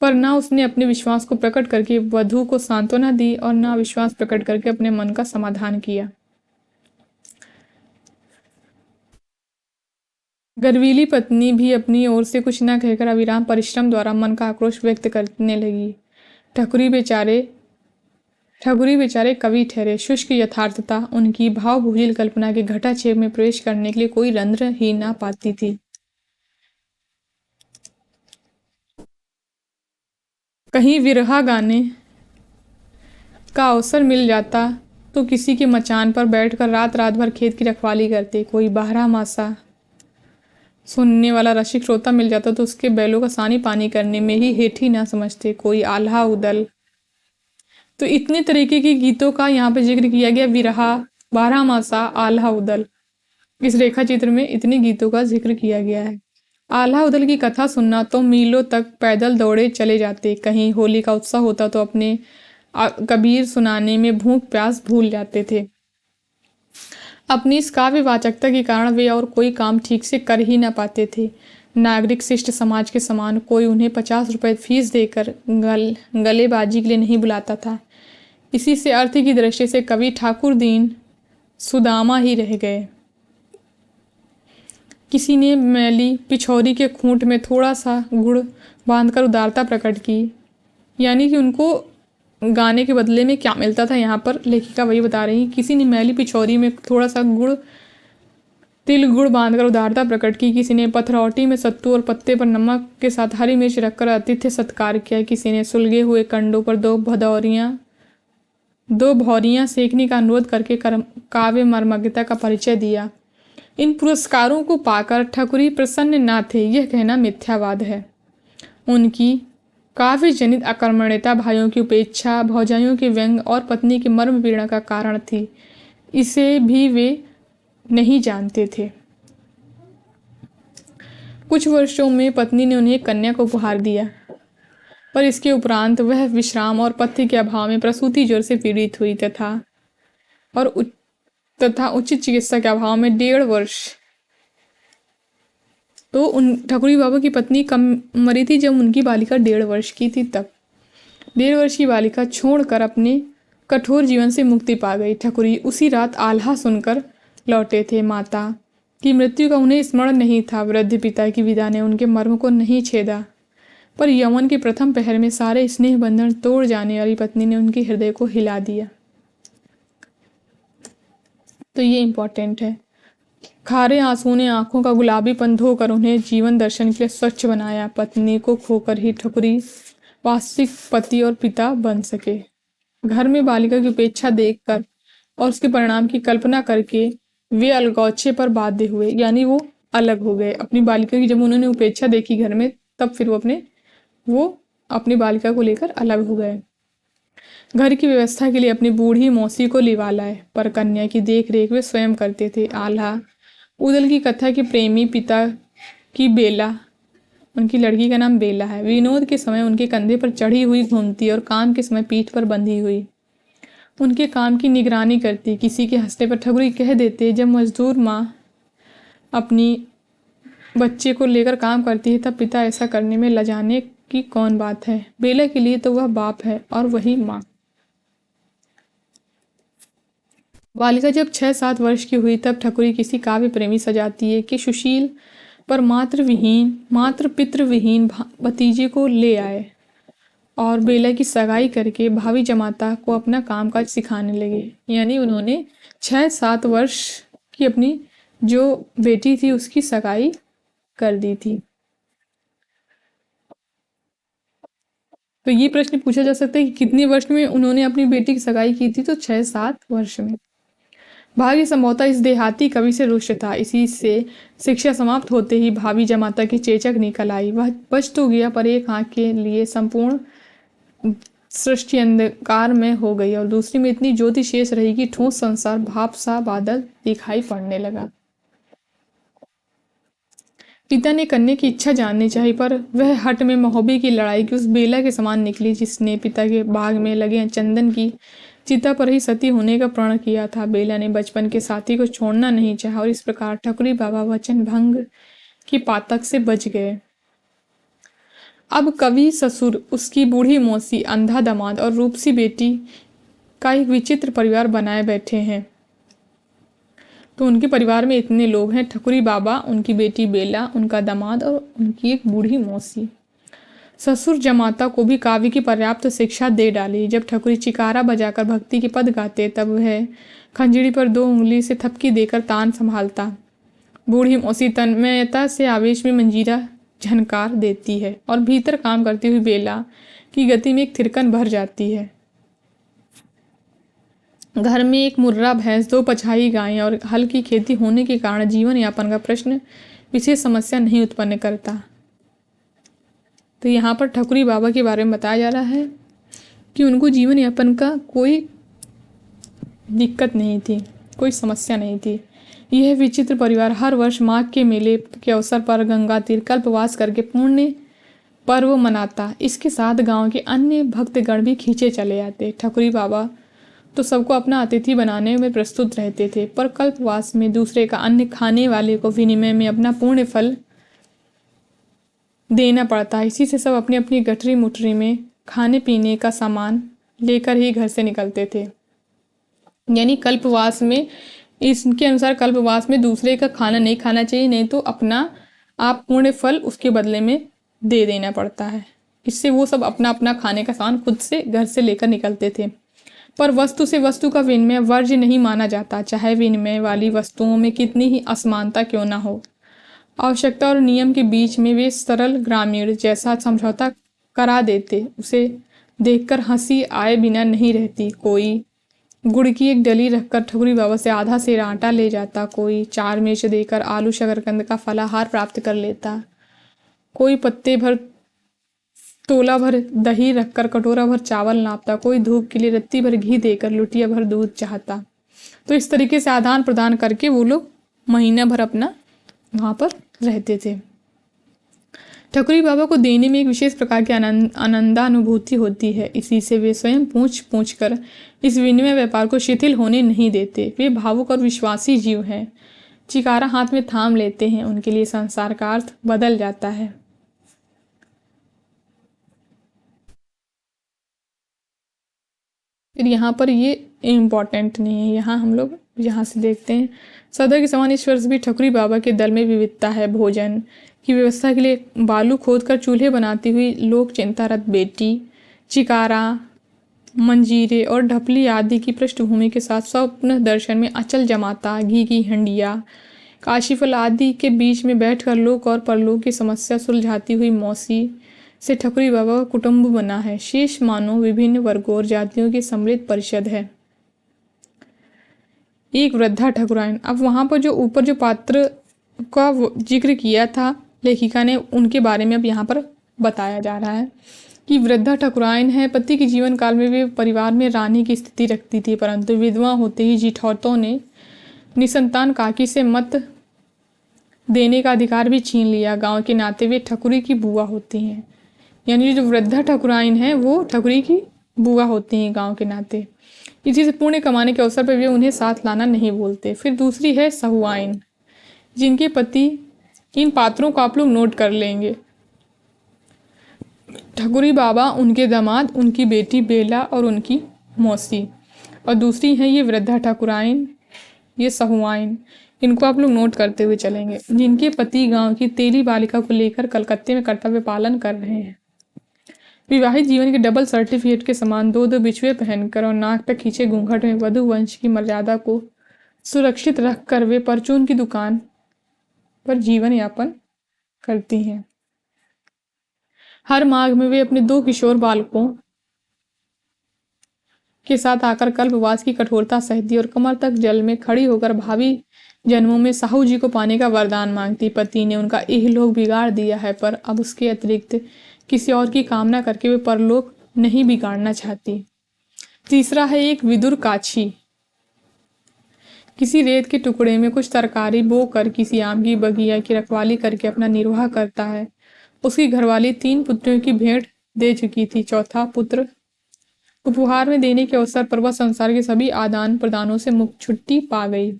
पर ना उसने अपने विश्वास को प्रकट करके वधू को सांत्वना दी और ना विश्वास प्रकट करके अपने मन का समाधान किया। गर्वीली पत्नी भी अपनी ओर से कुछ न कहकर अविराम परिश्रम द्वारा मन का आक्रोश व्यक्त करने लगी। ठकुरी बेचारे कवि ठहरे। शुष्क यथार्थता उनकी भावभूजिल कल्पना के घटाक्षेप में प्रवेश करने के लिए कोई रंध्र ही ना पाती थी। कहीं विरहा गाने का अवसर मिल जाता तो किसी के मचान पर बैठकर रात रात भर खेत की रखवाली करते। कोई 12 मासा सुनने वाला रसिक श्रोता मिल जाता तो उसके बैलों का सानी पानी करने में ही हेठी ना समझते। कोई आल्हा उदल, तो इतने तरीके के गीतों का यहाँ पे जिक्र किया गया। विरहा, 12 मासा, आल्हा उदल, इस रेखा चित्र में इतने गीतों का जिक्र किया गया है। आल्हा उदल की कथा सुनना तो मीलों तक पैदल दौड़े चले जाते। कहीं होली का उत्सव होता तो अपने कबीर सुनाने में भूख प्यास भूल जाते थे। अपनी इस काव्य वाचकता के कारण वे और कोई काम ठीक से कर ही ना पाते थे। नागरिक शिष्ट समाज के समान कोई उन्हें 50 रुपये फीस देकर गलेबाजी के लिए नहीं बुलाता था। इसी से अर्थ की दृष्टि से कवि ठाकुर दीन सुदामा ही रह गए। किसी ने मैली पिछौरी के खूंट में थोड़ा सा गुड़ बांधकर उदारता प्रकट की। यानी कि उनको गाने के बदले में क्या मिलता था, यहाँ पर लेखिका वही बता रही। किसी ने मैली पिछौरी में थोड़ा सा तिल गुड़ बांधकर उदारता प्रकट की। किसी ने पथरौटी में सत्तू और पत्ते पर नमक के साथ हरी मिर्च रखकर आतिथ्य सत्कार किया। किसी ने सुलगे हुए कंडों पर दो भौरियाँ सेकने का अनुरोध करके काव्य मर्मज्ञता का परिचय दिया। इन पुरस्कारों को पाकर ठकुरी प्रसन्न ना थे, यह कहना मिथ्यावाद है। उनकी काव्य जनित अकर्मण्यता भाइयों की उपेक्षा, भौजाइयों के व्यंग और पत्नी की मर्म पीड़ा का कारण थी। इसे भी वे नहीं जानते थे। कुछ वर्षों में पत्नी ने उन्हें एक कन्या को उपहार दिया, पर इसके उपरांत वह विश्राम और पथ्य के अभाव में प्रसूति ज्वर से पीड़ित हुई तथा उचित चिकित्सा के अभाव में 1.5 वर्ष। तो उन ठकुरी बाबा की पत्नी कम मरी थी जब उनकी बालिका 1.5 वर्ष की थी। तब 1.5 वर्ष की बालिका छोड़कर अपने कठोर जीवन से मुक्ति पा गई। ठकुरी उसी रात आल्हा सुनकर लौटे थे। माता की मृत्यु का उन्हें स्मरण नहीं था। वृद्ध पिता की विदा ने उनके मर्म को नहीं छेदा, पर यौवन के प्रथम पहर में सारे स्नेह बंधन तोड़ जाने वाली पत्नी ने उनके हृदय को हिला दिया। तो ये इम्पोर्टेंट है। खारे आंसू ने आंखों का गुलाबीपन धोकर उन्हें जीवन दर्शन के लिए स्वच्छ बनाया। पत्नी को खोकर ही ठकुरी वास्तविक पति और पिता बन सके। घर में बालिका की उपेक्षा देखकर और उसके परिणाम की कल्पना करके वे अलगौचे पर बाध्य हुए, यानी वो अलग हो गए। अपनी बालिका की जब उन्होंने उपेक्षा देखी घर में, तब फिर वो अपनी बालिका को लेकर अलग हो गए। घर की व्यवस्था के लिए अपनी बूढ़ी मौसी को लिवा लाए, पर कन्या की देख रेख वे स्वयं करते थे। आल्हा उदल की कथा के प्रेमी पिता की बेला, उनकी लड़की का नाम बेला है, विनोद के समय उनके कंधे पर चढ़ी हुई घूमती और काम के समय पीठ पर बंधी हुई उनके काम की निगरानी करती। किसी के हंसने पर ठकुरी कह देते, जब मजदूर माँ अपनी बच्चे को लेकर काम करती है तब पिता ऐसा करने में लजाने की कौन बात है। बेला के लिए तो वह बाप है और वही माँ। बालिका जब 6-7 वर्ष की हुई तब ठकुरी किसी काव्य प्रेमी सजाती है कि सुशील पर मात्र पितृविहीन भतीजे को ले आए और बेला की सगाई करके भावी जमाता को अपना कामकाज सिखाने लगे। यानी उन्होंने 6-7 वर्ष की अपनी जो बेटी थी उसकी सगाई कर दी थी। तो ये प्रश्न पूछा जा सकता है कि कितने वर्ष में उन्होंने अपनी बेटी की सगाई की थी, तो 6-7 वर्ष में। भाग्य संभवतः इस देहाती कवि से रुष्ट था। इसी से शिक्षा समाप्त होते ही भावी जमाता की चेचक निकल आई। वह बच तो गया, पर एक आंख के लिए संपूर्ण सृष्टि अंधकार में हो गई और दूसरी में इतनी ज्योति शेष रही कि ठोस संसार भाप सा बादल दिखाई पड़ने लगा। पिता ने कन्या की इच्छा जाननी चाहिए, पर वह हट में महोबे की लड़ाई की उस बेला के समान निकली जिसने पिता के बाग में लगे चंदन की चिता पर ही सती होने का प्रण किया था। बेला ने बचपन के साथी को छोड़ना नहीं चाहा और इस प्रकार ठकुरी बाबा वचन भंग की पातक से बच गए। अब कवि ससुर, उसकी बूढ़ी मौसी, अंधा दामाद और रूपसी बेटी का एक विचित्र परिवार बनाए बैठे हैं। तो उनके परिवार में इतने लोग हैं, ठकुरी बाबा, उनकी बेटी बेला, उनका दामाद और उनकी एक बूढ़ी मौसी। ससुर जमाता को भी काव्य की पर्याप्त शिक्षा दे डाली। जब ठकुरी चिकारा बजाकर भक्ति के पद गाते तब वह खंजड़ी पर 2 उंगली से थपकी देकर तान संभालता। बूढ़ी मौसी तन्मयता से आवेश में मंजीरा झनकार देती है और भीतर काम करती हुई बेला की गति में एक थिरकन भर जाती है। घर में एक मुर्रा भैंस, 2 पछाई गायें और हल की खेती होने के कारण जीवन यापन का प्रश्न विशेष समस्या नहीं उत्पन्न करता। तो यहाँ पर ठकुरी बाबा के बारे में बताया जा रहा है कि उनको जीवन यापन का कोई दिक्कत नहीं थी, कोई समस्या नहीं थी। यह विचित्र परिवार हर वर्ष माघ के मेले के अवसर पर गंगा तीर कल्पवास करके पुण्य पर्व मनाता। इसके साथ गांव के अन्य भक्तगण भी खींचे चले आते। ठकुरी बाबा तो सबको अपना अतिथि बनाने में प्रस्तुत रहते थे, पर कल्पवास में दूसरे का अन्न खाने वाले को विनिमय में अपना पुण्य फल देना पड़ता। इसी से सब अपनी अपनी गठरी मुठरी में खाने पीने का सामान लेकर ही घर से निकलते थे। यानी कल्पवास में, इसके अनुसार कल्पवास में दूसरे का खाना नहीं खाना चाहिए, नहीं तो अपना आप पुण्य फल उसके बदले में दे देना पड़ता है। इससे वो सब अपना अपना खाने का सामान खुद से घर से लेकर निकलते थे। पर वस्तु से वस्तु का विनिमय वर्ज्य नहीं माना जाता, चाहे विनिमय वाली वस्तुओं में कितनी ही असमानता क्यों ना हो। आवश्यकता और नियम के बीच में वे सरल ग्रामीण जैसा समझौता करा देते। उसे देखकर हंसी आए बिना नहीं रहती। कोई गुड़ की एक डली रखकर ठकुरी बाबा से आधा सेर आटा ले जाता, कोई 4 मिर्च देकर आलू शकरकंद का फलाहार प्राप्त कर लेता, कोई पत्ते भर तोला भर दही रखकर कटोरा भर चावल नापता, कोई धूप के लिए रत्ती भर घी देकर लुटिया भर दूध चाहता। तो इस तरीके से आदान प्रदान करके वो लोग महीना भर अपना वहाँ पर रहते थे। ठकुरी बाबा को देने में एक विशेष प्रकार की आनंदानुभूति होती है। इसी से वे स्वयं पूछ पूछ कर इस विनिमय व्यापार को शिथिल होने नहीं देते। वे भावुक और विश्वासी जीव हैं। चिकारा हाथ में थाम लेते हैं, उनके लिए संसार का अर्थ बदल जाता है। फिर यहाँ पर ये इम्पॉर्टेंट नहीं है, यहाँ हम लोग यहाँ से देखते हैं। सदा के समान इस वर्ष भी ठकुरी बाबा के दल में विविधता है। भोजन की व्यवस्था के लिए बालू खोदकर चूल्हे बनाती हुई लोक चिंतारत बेटी, चिकारा, मंजीरे और ढपली आदि की पृष्ठभूमि के साथ स्वप्न दर्शन में अचल जमाता, घी की हंडिया, काशीफल आदि के बीच में बैठकर लोक और परलोक की समस्या सुलझाती हुई मौसी से ठकुरी बाबा का कुटुंब बना है। शेष मानो विभिन्न वर्गों और जातियों की सम्मिलित परिषद है। एक वृद्धा ठकुराइन। अब वहाँ पर जो ऊपर जो पात्र का जिक्र किया था लेखिका ने, उनके बारे में अब यहाँ पर बताया जा रहा है कि वृद्धा ठकुराइन है। पति के जीवन काल में वे परिवार में रानी की स्थिति रखती थी, परंतु विधवा होते ही जिठौतों ने निसंतान काकी से मत देने का अधिकार भी छीन लिया। गांव के नाते वे ठकुरी की बुआ होती हैं, यानी जो वृद्धा ठकुराइन है वो ठकुरी की बुआ होती हैं गांव के नाते। इसी से पुण्य कमाने के अवसर पर वे उन्हें साथ लाना नहीं बोलते। फिर दूसरी है सहुआइन, जिनके पति, इन पात्रों को आप लोग नोट कर लेंगे, ठकुरी बाबा, उनके दामाद, उनकी बेटी बेला और उनकी मौसी। और दूसरी है ये वृद्धा ठकुराइन, ये सहुआइन, इनको आप लोग नोट करते हुए चलेंगे, जिनके पति गांव की तेली बालिका को लेकर कलकत्ते में कर्तव्य पालन कर रहे हैं। विवाहित जीवन के डबल सर्टिफिकेट के समान दो दो बिछुए पहनकर और नाक तक खींचे घूंघट में वधु वंश की मर्यादा को सुरक्षित रखकर वे परचून की दुकान पर जीवन यापन करती हैं। हर माघ में वे अपने 2 किशोर बालकों के साथ आकर कल्पवास की कठोरता सहती और कमर तक जल में खड़ी होकर भावी जन्मों में साहू जी को पाने का वरदान मांगती। पति ने उनका इहलोक बिगाड़ दिया है, पर अब उसके अतिरिक्त किसी और की कामना करके वे परलोक नहीं बिगाड़ना चाहती। तीसरा है एक विदुर काछी, किसी रेत के टुकड़े में कुछ तरकारी बो कर किसी आम की बगिया की रखवाली करके अपना निर्वाह करता है। उसकी घरवाली 3 पुत्रों की भेंट दे चुकी थी। चौथा पुत्र उपहार में देने के अवसर पर वह संसार के सभी आदान प्रदानों से मुक्त छुट्टी पा गई।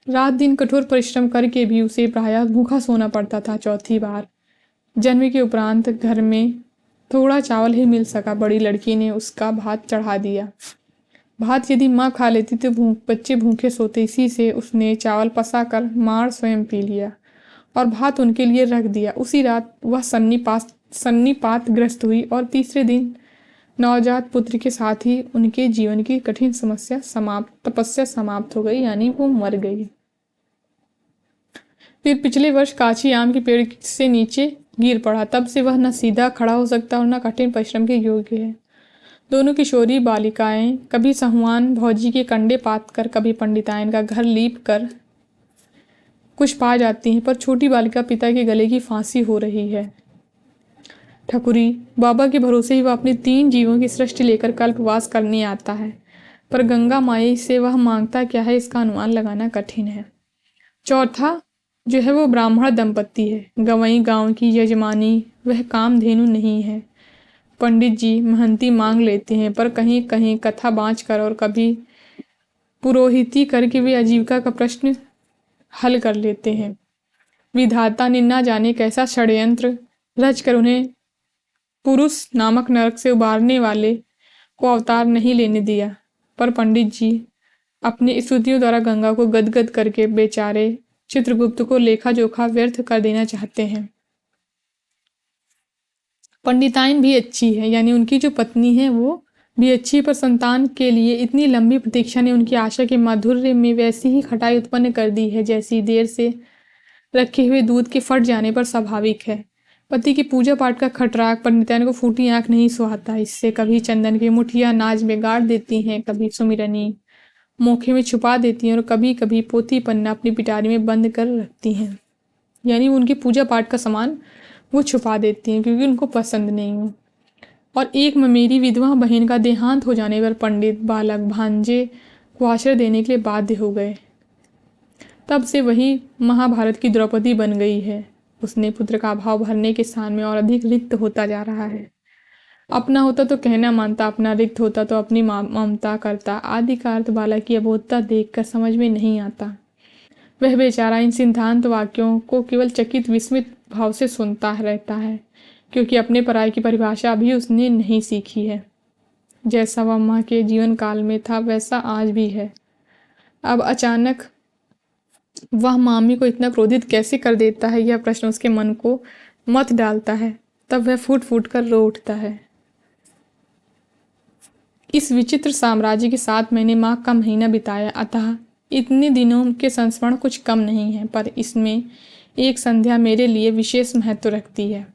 रात दिन कठोर परिश्रम करके भी उसे प्रायः भूखा सोना पड़ता था। चौथी बार जन्म के उपरांत घर में थोड़ा चावल ही मिल सका। बड़ी लड़की ने उसका भात चढ़ा दिया। भात यदि माँ खा लेती तो बच्चे भूखे सोते। इसी से उसने चावल पसा कर मार स्वयं पी लिया और भात उनके लिए रख दिया। उसी रात वह सन्निपात ग्रस्त हुई और तीसरे दिन नवजात पुत्र के साथ ही उनके जीवन की कठिन तपस्या समाप्त हो गई, यानी वो मर गई। फिर पिछले वर्ष काची आम के पेड़ से नीचे गिर पड़ा। तब से वह न सीधा खड़ा हो सकता और न कठिन परिश्रम के योग्य है। दोनों किशोरी बालिकाएं कभी सहुआन भौजी के कंडे पात कर, कभी पंडितायन का घर लीप कर कुछ पा जाती हैं, पर छोटी बालिका पिता के गले की फांसी हो रही है। ठकुरी बाबा के भरोसे ही वह अपने 3 जीवों की सृष्टि लेकर कल्पवास करने आता है, पर गंगा माई से वह मांगता क्या है इसका अनुमान लगाना कठिन है। चौथा जो है वो ब्राह्मण दंपत्ति है। गंवई गांव की यजमानी वह कामधेनु नहीं है। पंडित जी महंती मांग लेते हैं, पर कहीं कहीं कथा बाँच कर और कभी पुरोहिती करके वे आजीविका का प्रश्न हल कर लेते हैं। विधाता ने ना जाने कैसा षड्यंत्र रच कर उन्हें पुरुष नामक नरक से उबारने वाले को अवतार नहीं लेने दिया, पर पंडित जी अपनी स्तुतियों द्वारा गंगा को गदगद करके बेचारे चित्रगुप्त को लेखा जोखा व्यर्थ कर देना चाहते हैं। पंडिताइन भी अच्छी है, यानी उनकी जो पत्नी है वो भी अच्छी, पर संतान के लिए इतनी लंबी प्रतीक्षा ने उनकी आशा के माधुर्य में वैसी ही खटाई उत्पन्न कर दी है जैसी देर से रखे हुए दूध के फट जाने पर स्वाभाविक है। पति की पूजा पाठ का खटराक पंडिताइन को फूटी आंख नहीं सुहाता। इससे कभी चंदन की मुठिया नाज में गाड़ देती हैं, कभी सुमिरनी मोखे में छुपा देती हैं और कभी कभी पोथी पन्ना अपनी पिटारी में बंद कर रखती हैं, यानी उनकी पूजा पाठ का सामान वो छुपा देती हैं क्योंकि उनको पसंद नहीं हो। और एक ममेरी विधवा बहन का देहांत हो जाने पर पंडित, बालक, भांजे को आश्रय देने के लिए बाध्य हो गए। तब से वही महाभारत की द्रौपदी बन गई है। उसने पुत्र का अभाव भरने के स्थान में और अधिक रिक्त होता जा रहा है। अपना होता तो कहना मानता, अपना रिक्त होता तो अपनी ममता करता आदि का अर्थ बालक की अबोधता देखकर समझ में नहीं आता। वह बेचारा इन सिद्धांत वाक्यों को केवल चकित विस्मित भाव से सुनता रहता है, क्योंकि अपने पराये की परिभाषा अभी उसने नहीं सीखी है। जैसा वह माँ के जीवन काल में था वैसा आज भी है। अब अचानक वह मामी को इतना क्रोधित कैसे कर देता है, यह प्रश्न उसके मन को मत डालता है। तब वह फूट फूट कर रो उठता है। इस विचित्र साम्राज्य के साथ मैंने माघ का महीना बिताया, अतः इतने दिनों के संस्मरण कुछ कम नहीं है, पर इसमें एक संध्या मेरे लिए विशेष महत्व रखती है।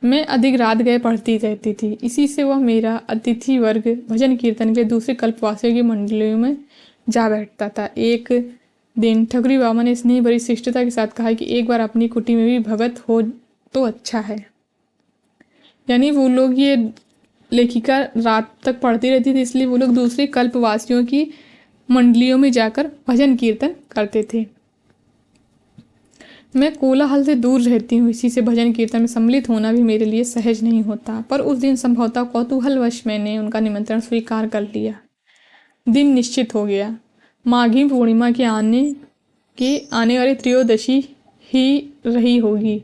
मैं अधिक रात गए पढ़ती रहती थी। इसी से वह मेरा अतिथि वर्ग भजन कीर्तन के लिए दूसरे कल्पवासियों की मंडलियों में जा बैठता था। एक दिन ठकुरी बाबा ने स्नेह भरी शिष्टता के साथ कहा कि एक बार अपनी कुटी में भी भगत हो तो अच्छा है। यानी वो लोग, ये लेखिका रात तक पढ़ती रहती थी, इसलिए वो लोग दूसरे कल्पवासियों की मंडलियों में जाकर भजन कीर्तन करते थे। मैं कोलाहल से दूर रहती हूँ, इसी से भजन कीर्तन में सम्मिलित होना भी मेरे लिए सहज नहीं होता। पर उस दिन संभवतः कौतूहलवश मैंने उनका निमंत्रण स्वीकार कर लिया। दिन निश्चित हो गया। माघी पूर्णिमा के आने वाली त्रयोदशी ही रही होगी।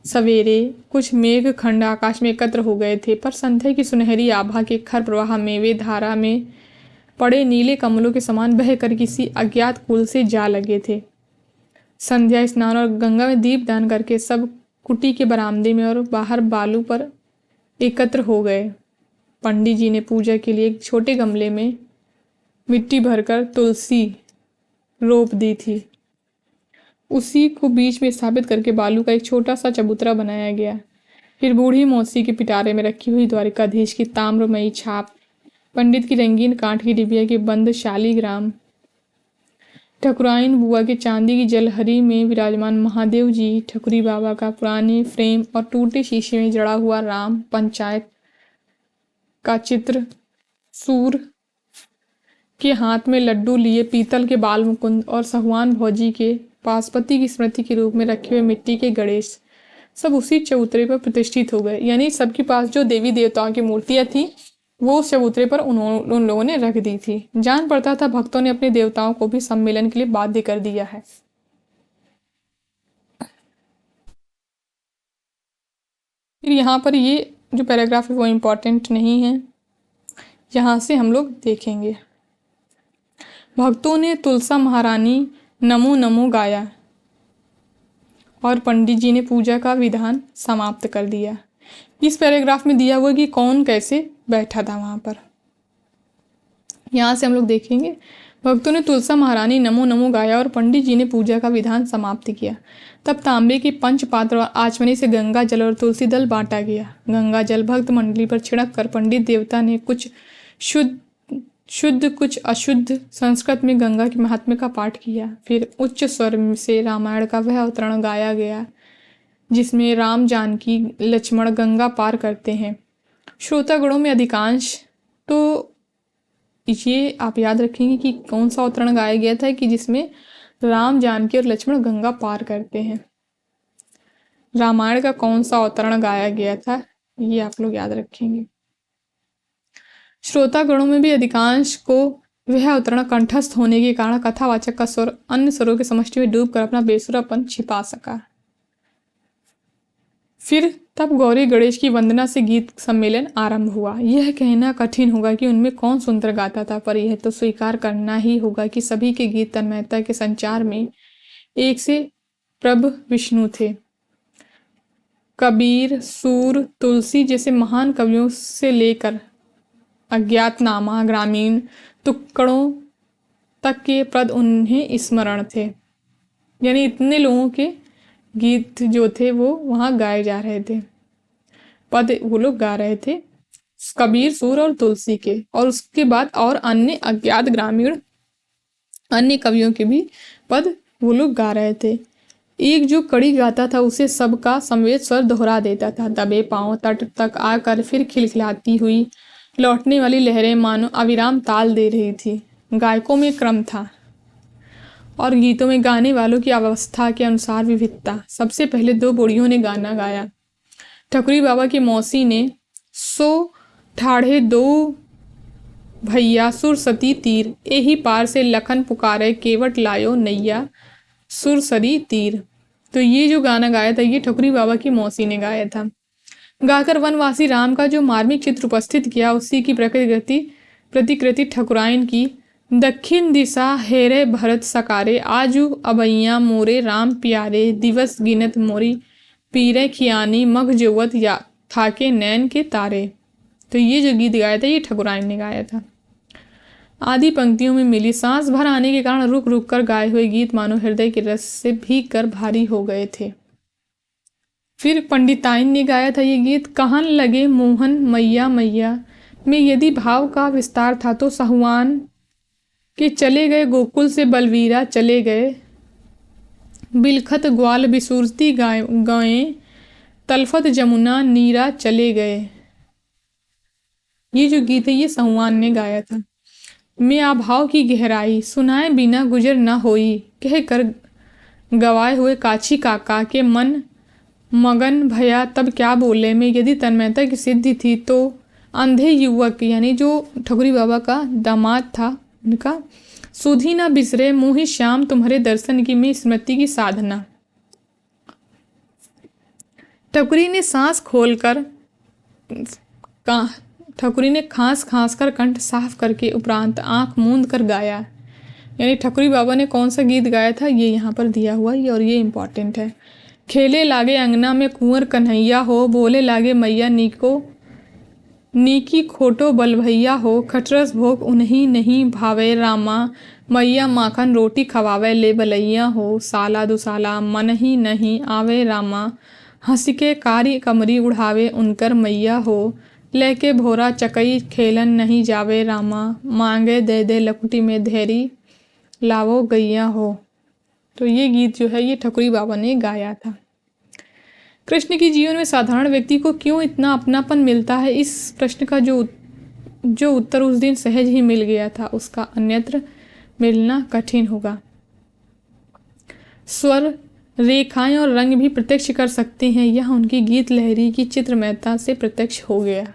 सवेरे कुछ मेघ खंड आकाश में एकत्र हो गए थे, पर संध्या की सुनहरी आभा के खर प्रवाह में वे धारा में पड़े नीले कमलों के समान बहकर किसी अज्ञात कुल से जा लगे थे। संध्या स्नान और गंगा में दीप दान करके सब कुटी के बरामदे में और बाहर बालू पर एकत्र हो गए। पंडित जी ने पूजा के लिए एक छोटे गमले में मिट्टी भरकर तुलसी रोप दी थी। उसी को बीच में स्थापित करके बालू का एक छोटा सा चबूतरा बनाया गया। फिर बूढ़ी मौसी के पिटारे में रखी हुई द्वारिकाधीश की ताम्रमयी छाप, पंडित की रंगीन कांठ की डिबिया के बंद शालीग्राम, ठकुराइन बुआ के चांदी की जलहरी में विराजमान महादेव जी, ठकुरी बाबा का पुराने फ्रेम और टूटे शीशे में जड़ा हुआ राम पंचायत का चित्र, सूर के हाथ में लड्डू लिए पीतल के बाल मुकुंद और सहुआन भौजी के पासपति की स्मृति के रूप में रखे हुए मिट्टी के गणेश सब उसी चबूतरे पर प्रतिष्ठित हो गए। यानी सबके पास जो देवी देवताओं की मूर्तियां थी वो उस चबूतरे पर उन लोगों ने रख दी थी। जान पड़ता था भक्तों ने अपने देवताओं को भी सम्मेलन के लिए बाध्य कर दिया है। फिर यहाँ पर ये जो पैराग्राफ है वो इम्पोर्टेंट नहीं है, यहाँ से हम लोग देखेंगे। भक्तों ने तुलसा महारानी नमो नमो गाया और पंडित जी ने पूजा का विधान समाप्त कर दिया। इस पैराग्राफ में दिया हुआ कि कौन कैसे बैठा था वहां पर, यहाँ से हम लोग देखेंगे। भक्तों ने तुलसा महारानी नमो नमो गाया और पंडित जी ने पूजा का विधान समाप्त किया। तब तांबे के पंचपात्र और आचमनी से गंगा जल और तुलसी दल बांटा गया। गंगा जल भक्त मंडली पर छिड़क कर पंडित देवता ने कुछ शुद्ध कुछ अशुद्ध संस्कृत में गंगा के महात्म्य का पाठ किया। फिर उच्च स्वर से रामायण का वह अवतरण गाया गया जिसमें राम जानकी लक्ष्मण गंगा पार करते हैं। श्रोतागणों में अधिकांश, तो ये आप याद रखेंगे कि कौन सा अवतरण गाया गया था कि जिसमें राम जानकी और लक्ष्मण गंगा पार करते हैं। रामायण का कौन सा अवतरण गाया गया था ये आप लोग याद रखेंगे। श्रोतागणों में भी अधिकांश को वह अवतरण कंठस्थ होने के कारण कथावाचक का स्वर अन्य स्वरों के समष्टि में डूबकर अपना बेसुरापन छिपा सका। फिर तब गौरी गणेश की वंदना से गीत सम्मेलन आरंभ हुआ। यह कहना कठिन होगा कि उनमें कौन सुंदर गाता था, पर यह तो स्वीकार करना ही होगा कि सभी के गीत तन्मयता के संचार में एक से प्रभ विष्णु थे। कबीर, सूर, तुलसी जैसे महान कवियों से लेकर अज्ञातनामा, ग्रामीण टुकड़ों तक के पद उन्हें स्मरण थे। यानी इतने लोगों के गीत जो थे वो वहाँ गाए जा रहे थे, पद वो लोग गा रहे थे कबीर, सूर और तुलसी के, और उसके बाद और अन्य अज्ञात ग्रामीण अन्य कवियों के भी पद वो लोग गा रहे थे। एक जो कड़ी गाता था उसे सबका समवेत स्वर दोहरा देता था। दबे पांव तट तक आकर फिर खिलखिलाती हुई लौटने वाली लहरें मानो अविराम ताल दे रही थी। गायकों में क्रम था और गीतों में गाने वालों की अवस्था के अनुसार विविधता। सबसे पहले दो बुढ़ियों ने गाना गाया। ठकुरी बाबा की मौसी ने सो ठाढ़े दो भैया सुरसती तीर, एही पार से लखन पुकारे केवट लायो नैया सुरसरी तीर। तो ये जो गाना गाया था ये ठकुरी बाबा की मौसी ने गाया था। गाकर वनवासी राम का जो मार्मिक चित्र उपस्थित किया उसी की प्रतिकृति ठकुराइन की। दक्षिण दिशा हेरे भरत सकारे, आजू अबैया मोरे राम प्यारे, दिवस गिनत मोरी पीरे खियानी, मघ जोवत या थाके नैन के तारे। तो ये जो गीत गाया था ये ठकुराइन ने गाया था। आदि पंक्तियों में मिली सांस भर आने के कारण रुक रुक कर गाए हुए गीत मानो हृदय के रस से भीग कर भारी हो गए थे। फिर पंडिताइन ने गाया था ये गीत। कहन लगे मोहन मैया मैया में यदि भाव का विस्तार था तो साहुआन के चले गए गोकुल से बलवीरा चले गए, बिलखत ग्वाल बिसुरती गाए तलफत जमुना नीरा चले गए। ये जो गीत है ये साहुआन ने गाया था। मैं आभाव की गहराई सुनाए बिना गुजर न होई, कह कर गवाए हुए काछी काका के मन मगन भया तब क्या बोले में यदि तन्मयता की सिद्धि थी तो अंधे युवक यानी जो ठकुरी बाबा का दामाद था उनका सुधी न बिसरे मोहि श्याम तुम्हारे दर्शन की में स्मृति की साधना। ठकुरी ने सांस खोलकर ठकुरी ने खांस खांस कर कंठ साफ करके उपरांत आंख मूंद कर गाया। यानी ठकुरी बाबा ने कौन सा गीत गाया था ये यहाँ पर दिया हुआ है और ये इम्पॉर्टेंट है। खेले लागे अंगना में कुंवर कन्हैया हो, बोले लागे मैया नीकी खोटो बलभैया हो, खटरस भोग उन्हीं नहीं भावे रामा, मैया माखन रोटी खवावे ले बलैया हो, साला दुसाला मन ही नहीं आवे रामा, हंस के कारी कमरी उड़ावे उनकर मैया हो, लेके भोरा चकई खेलन नहीं जावे रामा, मांगे दे दे लकुटी में धैरी लावो गैया हो। तो ये गीत जो है ये ठकुरी बाबा ने गाया था। कृष्ण के जीवन में साधारण व्यक्ति को क्यों इतना अपनापन मिलता है, इस प्रश्न का जो उत्तर उस दिन सहज ही मिल गया था उसका अन्यत्र मिलना कठिन होगा। स्वर रेखाएं और रंग भी प्रत्यक्ष कर सकते हैं, यह उनकी गीत लहरी की चित्रमयता से प्रत्यक्ष हो गया।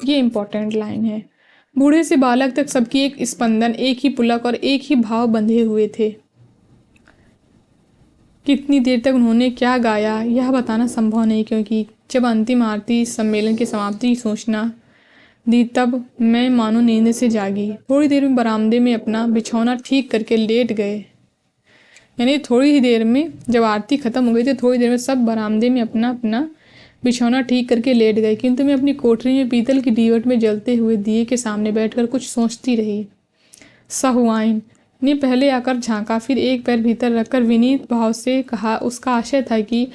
ये इंपॉर्टेंट लाइन है। बूढ़े से बालक तक सबकी एक स्पंदन, एक ही पुलक और एक ही भाव बंधे हुए थे। कितनी देर तक उन्होंने क्या गाया यह बताना संभव नहीं, क्योंकि जब अंतिम आरती सम्मेलन की समाप्ति की सूचना दी तब मैं मानो नींद से जागी। थोड़ी देर में बरामदे में अपना बिछौना ठीक करके लेट गए। यानी थोड़ी ही देर में जब आरती खत्म हो गई तो थोड़ी देर में सब बरामदे में अपना अपना बिछौना ठीक करके लेट गए, किंतु मैं अपनी कोठरी में पीतल की दीवट में जलते हुए दिए के सामने बैठकर कुछ सोचती रही। साहुआइन ने पहले आकर झांका, फिर एक पैर भीतर रखकर विनीत भाव से कहा। उसका आशय था कि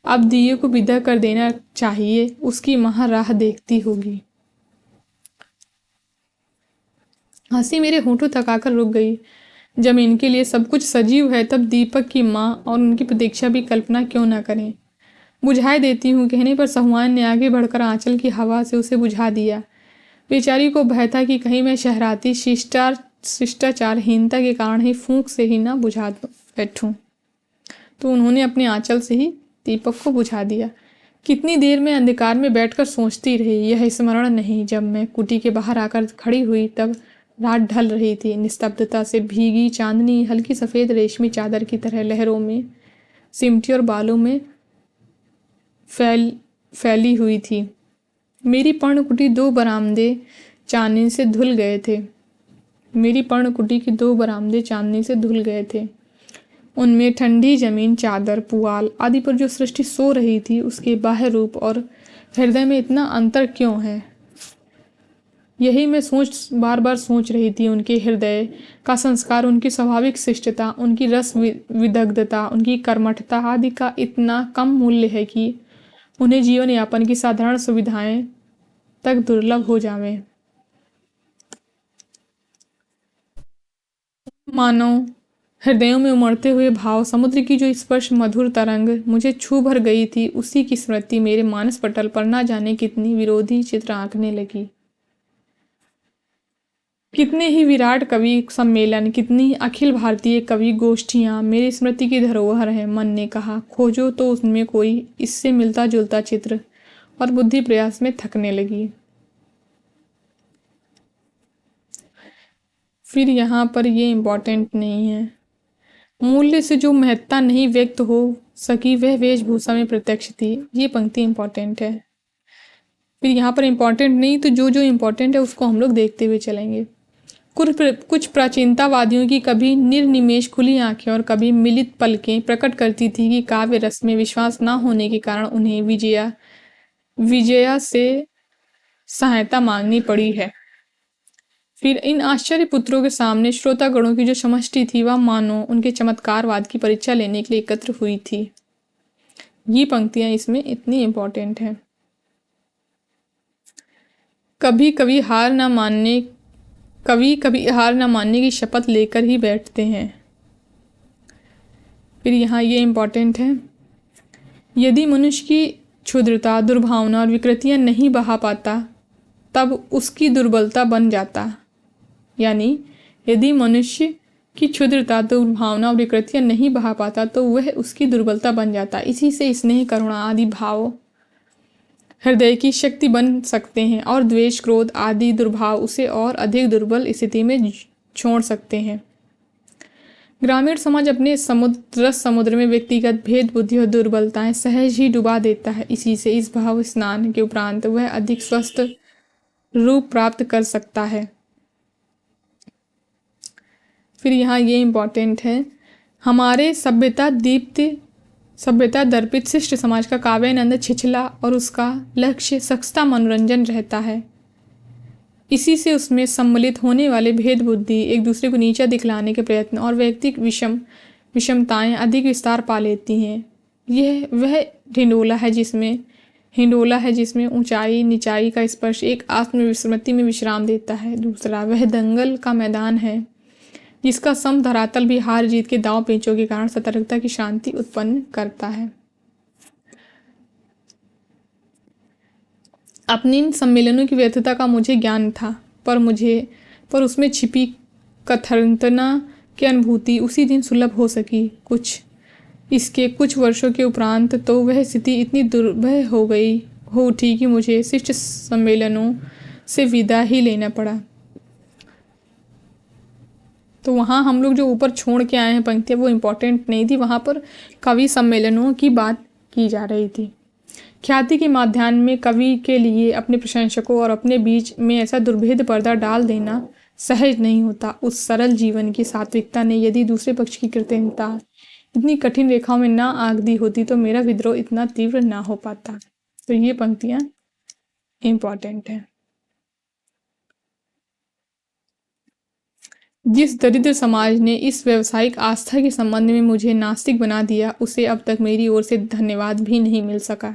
अब दिए को विदा कर देना चाहिए, उसकी मां राह देखती होगी। हंसी मेरे होंठों थकाकर रुक गई। जब इनके लिए सब कुछ सजीव है तब दीपक की माँ और उनकी प्रतीक्षा भी कल्पना क्यों ना करें। बुझाए देती हूँ कहने पर साहुआन ने आगे बढ़कर आंचल की हवा से उसे बुझा दिया। बेचारी को भय था कि कहीं मैं शहराती शिष्टाचारहीनता के कारण ही फूंक से ही ना बुझा बैठूं, तो उन्होंने अपने आंचल से ही दीपक को बुझा दिया। कितनी देर में अंधकार में बैठकर सोचती रही, यह स्मरण नहीं। जब मैं कुटी के बाहर आकर खड़ी हुई तब रात ढल रही थी। निस्तब्धता से भीगी चांदनी हल्की सफ़ेद रेशमी चादर की तरह लहरों में सिमटी और बालों में फैली हुई थी। मेरी पर्णकुटी दो बरामदे चांदनी से धुल गए थे। मेरी पर्णकुटी के दो बरामदे चांदनी से धुल गए थे। उनमें ठंडी जमीन, चादर, पुआल आदि पर जो सृष्टि सो रही थी उसके बाह्य रूप और हृदय में इतना अंतर क्यों है, यही मैं बार बार सोच रही थी। उनके हृदय का संस्कार, उनकी स्वाभाविक शिष्टता, उनकी रस विदग्धता, उनकी कर्मठता आदि का इतना कम मूल्य है कि उन्हें जीवन यापन की साधारण सुविधाएं तक दुर्लभ हो जावें। मानो हृदयों में उमड़ते हुए भाव समुद्र की जो स्पर्श मधुर तरंग मुझे छू भर गई थी, उसी की स्मृति मेरे मानस पटल पर ना जाने कितनी विरोधी चित्र आंकने लगी। कितने ही विराट कवि सम्मेलन, कितनी अखिल भारतीय कवि गोष्ठियाँ मेरी स्मृति की धरोहर है। मन ने कहा, खोजो तो उसमें कोई इससे मिलता जुलता चित्र, और बुद्धि प्रयास में थकने लगी। फिर यहाँ पर ये इम्पोर्टेंट नहीं है। मूल्य से जो महत्ता नहीं व्यक्त हो सकी वह वेशभूषा में प्रत्यक्ष थी। ये पंक्ति इम्पोर्टेंट है। फिर यहाँ पर इम्पोर्टेंट नहीं, तो जो जो इम्पोर्टेंट है उसको हम लोग देखते हुए चलेंगे। कुछ प्राचीनतावादियों की कभी निर्निमेष खुली आंखें और कभी मिलित पलकें प्रकट करती थी कि काव्य रस में विश्वास न होने के कारण उन्हें विजया से सहायता मांगनी पड़ी है। फिर इन आश्चर्य पुत्रों के सामने श्रोतागणों की जो समष्टि थी वह मानो उनके चमत्कारवाद की परीक्षा लेने के लिए एकत्र हुई थी। ये पंक्तियां इसमें इतनी इंपॉर्टेंट हैं। कभी कभी हार न मानने की शपथ लेकर ही बैठते हैं। फिर यहाँ ये इम्पोर्टेंट है, यदि मनुष्य की क्षुद्रता, दुर्भावना और विकृतियाँ नहीं बहा पाता तब उसकी दुर्बलता बन जाता। यानी यदि मनुष्य की क्षुद्रता, दुर्भावना और विकृतियाँ नहीं बहा पाता तो वह उसकी दुर्बलता बन जाता। इसी से स्नेह, करुणा आदि भाव हृदय की शक्ति बन सकते हैं और द्वेष, क्रोध आदि दुर्भाव उसे और अधिक दुर्बल स्थिति में छोड़ सकते हैं। ग्रामीण समाज अपने समुद्र में व्यक्तिगत भेद, बुद्धि और दुर्बलताएं सहज ही डुबा देता है। इसी से इस भाव स्नान के उपरांत वह अधिक स्वस्थ रूप प्राप्त कर सकता है। फिर यहाँ ये इम्पोर्टेंट है, हमारे सभ्यता दर्पित शिष्ट समाज का काव्यानंद छिछला और उसका लक्ष्य सस्ता मनोरंजन रहता है। इसी से उसमें सम्मिलित होने वाले भेद बुद्धि, एक दूसरे को नीचा दिखलाने के प्रयत्न और व्यक्तिक विषमताएं अधिक विस्तार पा लेती हैं। यह वह हिंडोला है जिसमें ऊंचाई नीचाई का स्पर्श एक आत्मविस्मृति में विश्राम देता है। दूसरा वह दंगल का मैदान है जिसका सम धरातल भी हार जीत के दांव पेचों के कारण सतर्कता की शांति उत्पन्न करता है। अपने इन सम्मेलनों की व्यर्थता का मुझे ज्ञान था, पर उसमें छिपी कथंतना की अनुभूति उसी दिन सुलभ हो सकी। इसके कुछ वर्षों के उपरांत तो वह स्थिति इतनी दुर्भय हो उठी कि मुझे शिष्ट सम्मेलनों से विदा ही लेना पड़ा। तो वहाँ हम लोग जो ऊपर छोड़ के आए हैं पंक्तियाँ वो इम्पोर्टेंट नहीं थी, वहाँ पर कवि सम्मेलनों की बात की जा रही थी। ख्याति के माध्यान्ह में कवि के लिए अपने प्रशंसकों और अपने बीच में ऐसा दुर्भेद पर्दा डाल देना सहज नहीं होता। उस सरल जीवन की सात्विकता ने यदि दूसरे पक्ष की कृतज्ञता इतनी कठिन रेखाओं में ना आग दी होती तो मेरा विद्रोह इतना तीव्र ना हो पाता। तो ये पंक्तियाँ इम्पोर्टेंट हैं। जिस दरिद्र समाज ने इस व्यावसायिक आस्था के संबंध में मुझे नास्तिक बना दिया उसे अब तक मेरी ओर से धन्यवाद भी नहीं मिल सका।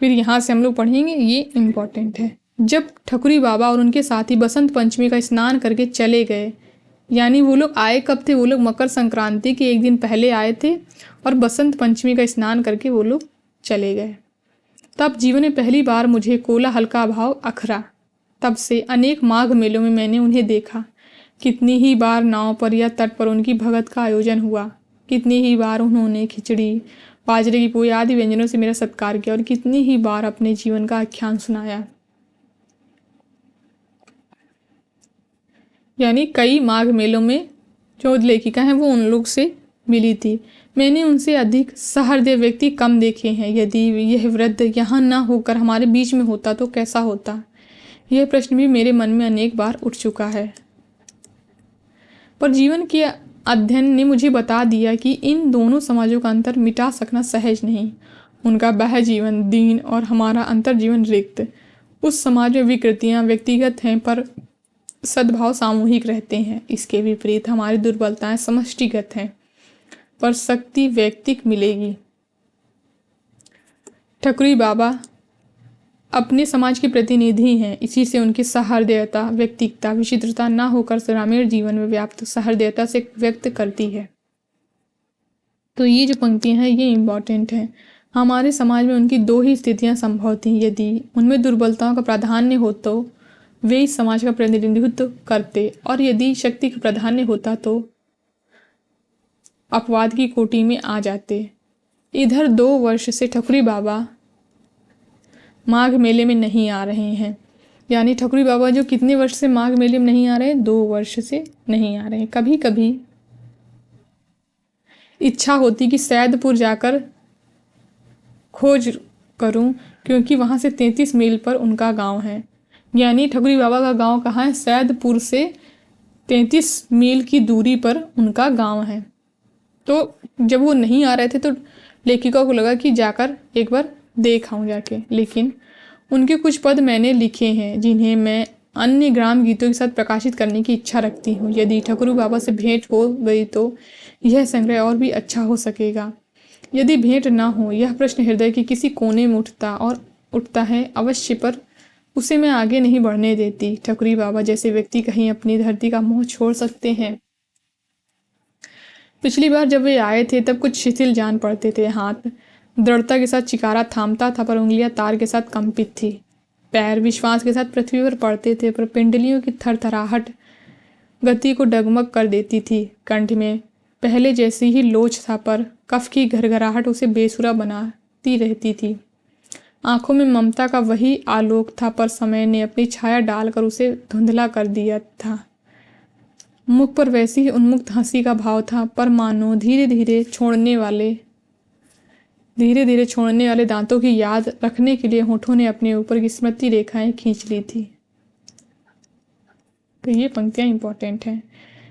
फिर यहाँ से हम लोग पढ़ेंगे, ये इम्पोर्टेंट है। जब ठकुरी बाबा और उनके साथी बसंत पंचमी का स्नान करके चले गए, यानी वो लोग आए कब थे, वो लोग मकर संक्रांति के एक दिन पहले आए थे और बसंत पंचमी का स्नान करके वो लोग चले गए। तब जीवन में पहली बार मुझे कोलाहल का अभाव अखरा। तब से अनेक माघ मेलों में मैंने उन्हें देखा। कितनी ही बार नाव पर या तट पर उनकी भगत का आयोजन हुआ। कितनी ही बार उन्होंने खिचड़ी, बाजरे की पोई आदि व्यंजनों से मेरा सत्कार किया और कितनी ही बार अपने जीवन का आख्यान सुनाया। यानी कई माघ मेलों में जो लेखिका हैं वो उन लोग से मिली थी। मैंने उनसे अधिक सहृदय व्यक्ति कम देखे हैं। यदि यह वृद्ध यहाँ न होकर हमारे बीच में होता तो कैसा होता, यह प्रश्न भी मेरे मन में अनेक बार उठ चुका है। पर जीवन के अध्ययन ने मुझे बता दिया कि इन दोनों समाजों का अंतर मिटा सकना सहज नहीं। उनका बाह्य जीवन दीन और हमारा अंतर जीवन रिक्त। उस समाज में विकृतियाँ व्यक्तिगत हैं पर सद्भाव सामूहिक रहते हैं। इसके विपरीत हमारी दुर्बलताएं समष्टिगत हैं पर शक्ति वैयक्तिक मिलेगी। ठकुरी बाबा अपने समाज के प्रतिनिधि हैं, इसी से उनकी सहृदयता व्यक्तिकता विचित्रता ना होकर ग्रामीण जीवन में व्याप्त सहृदयता से व्यक्त करती है। तो ये जो पंक्तियां हैं ये इम्पॉर्टेंट हैं। हमारे समाज में उनकी दो ही स्थितियां संभव थीं। यदि उनमें दुर्बलताओं का प्राधान्य हो तो वे इस समाज का प्रतिनिधित्व करते, और यदि शक्ति का प्राधान्य होता तो अपवाद की कोटि में आ जाते। इधर 2 वर्ष से ठकुरी बाबा माघ मेले में नहीं आ रहे हैं। यानी ठकुरी बाबा जो कितने वर्ष से माघ मेले में नहीं आ रहे हैं, 2 वर्ष से नहीं आ रहे हैं। कभी कभी इच्छा होती कि सैदपुर जाकर खोज करूं, क्योंकि वहां से 33 मील पर उनका गांव है। यानी ठकुरी बाबा का गांव कहाँ है? सैदपुर से 33 मील की दूरी पर उनका गांव है। तो जब वो नहीं आ रहे थे तो लेखिका को लगा कि जाकर एक बार देख आऊं जाके। लेकिन उनके कुछ पद मैंने लिखे हैं जिन्हें मैं अन्य ग्राम गीतों के साथ प्रकाशित करने की इच्छा रखती हूँ। यदि ठकुरू बाबा से भेंट हो गई तो यह संग्रह और भी अच्छा हो सकेगा। यदि भेंट ना हो, यह प्रश्न हृदय के किसी कोने में उठता है अवश्य, पर उसे मैं आगे नहीं बढ़ने देती। ठकुरी बाबा जैसे व्यक्ति कहीं अपनी धरती का मोह छोड़ सकते हैं? पिछली बार जब वे आए थे तब कुछ शिथिल जान पड़ते थे। हाथ दृढ़ता के साथ चिकारा थामता था, पर उंगलियां तार के साथ कंपित थी। पैर विश्वास के साथ पृथ्वी पर पड़ते थे, पर पिंडलियों की थरथराहट गति को डगमग कर देती थी। कंठ में पहले जैसी ही लोच था, पर कफ की घरघराहट उसे बेसुरा बनाती रहती थी। आंखों में ममता का वही आलोक था, पर समय ने अपनी छाया डालकर उसे धुंधला कर दिया था। मुख पर वैसी ही उन्मुक्त हंसी का भाव था, पर मानो धीरे धीरे छोड़ने वाले दांतों की याद रखने के लिए होठों ने अपने ऊपर की स्मृति रेखाएं खींच ली थी। तो ये पंक्तियां इंपॉर्टेंट हैं।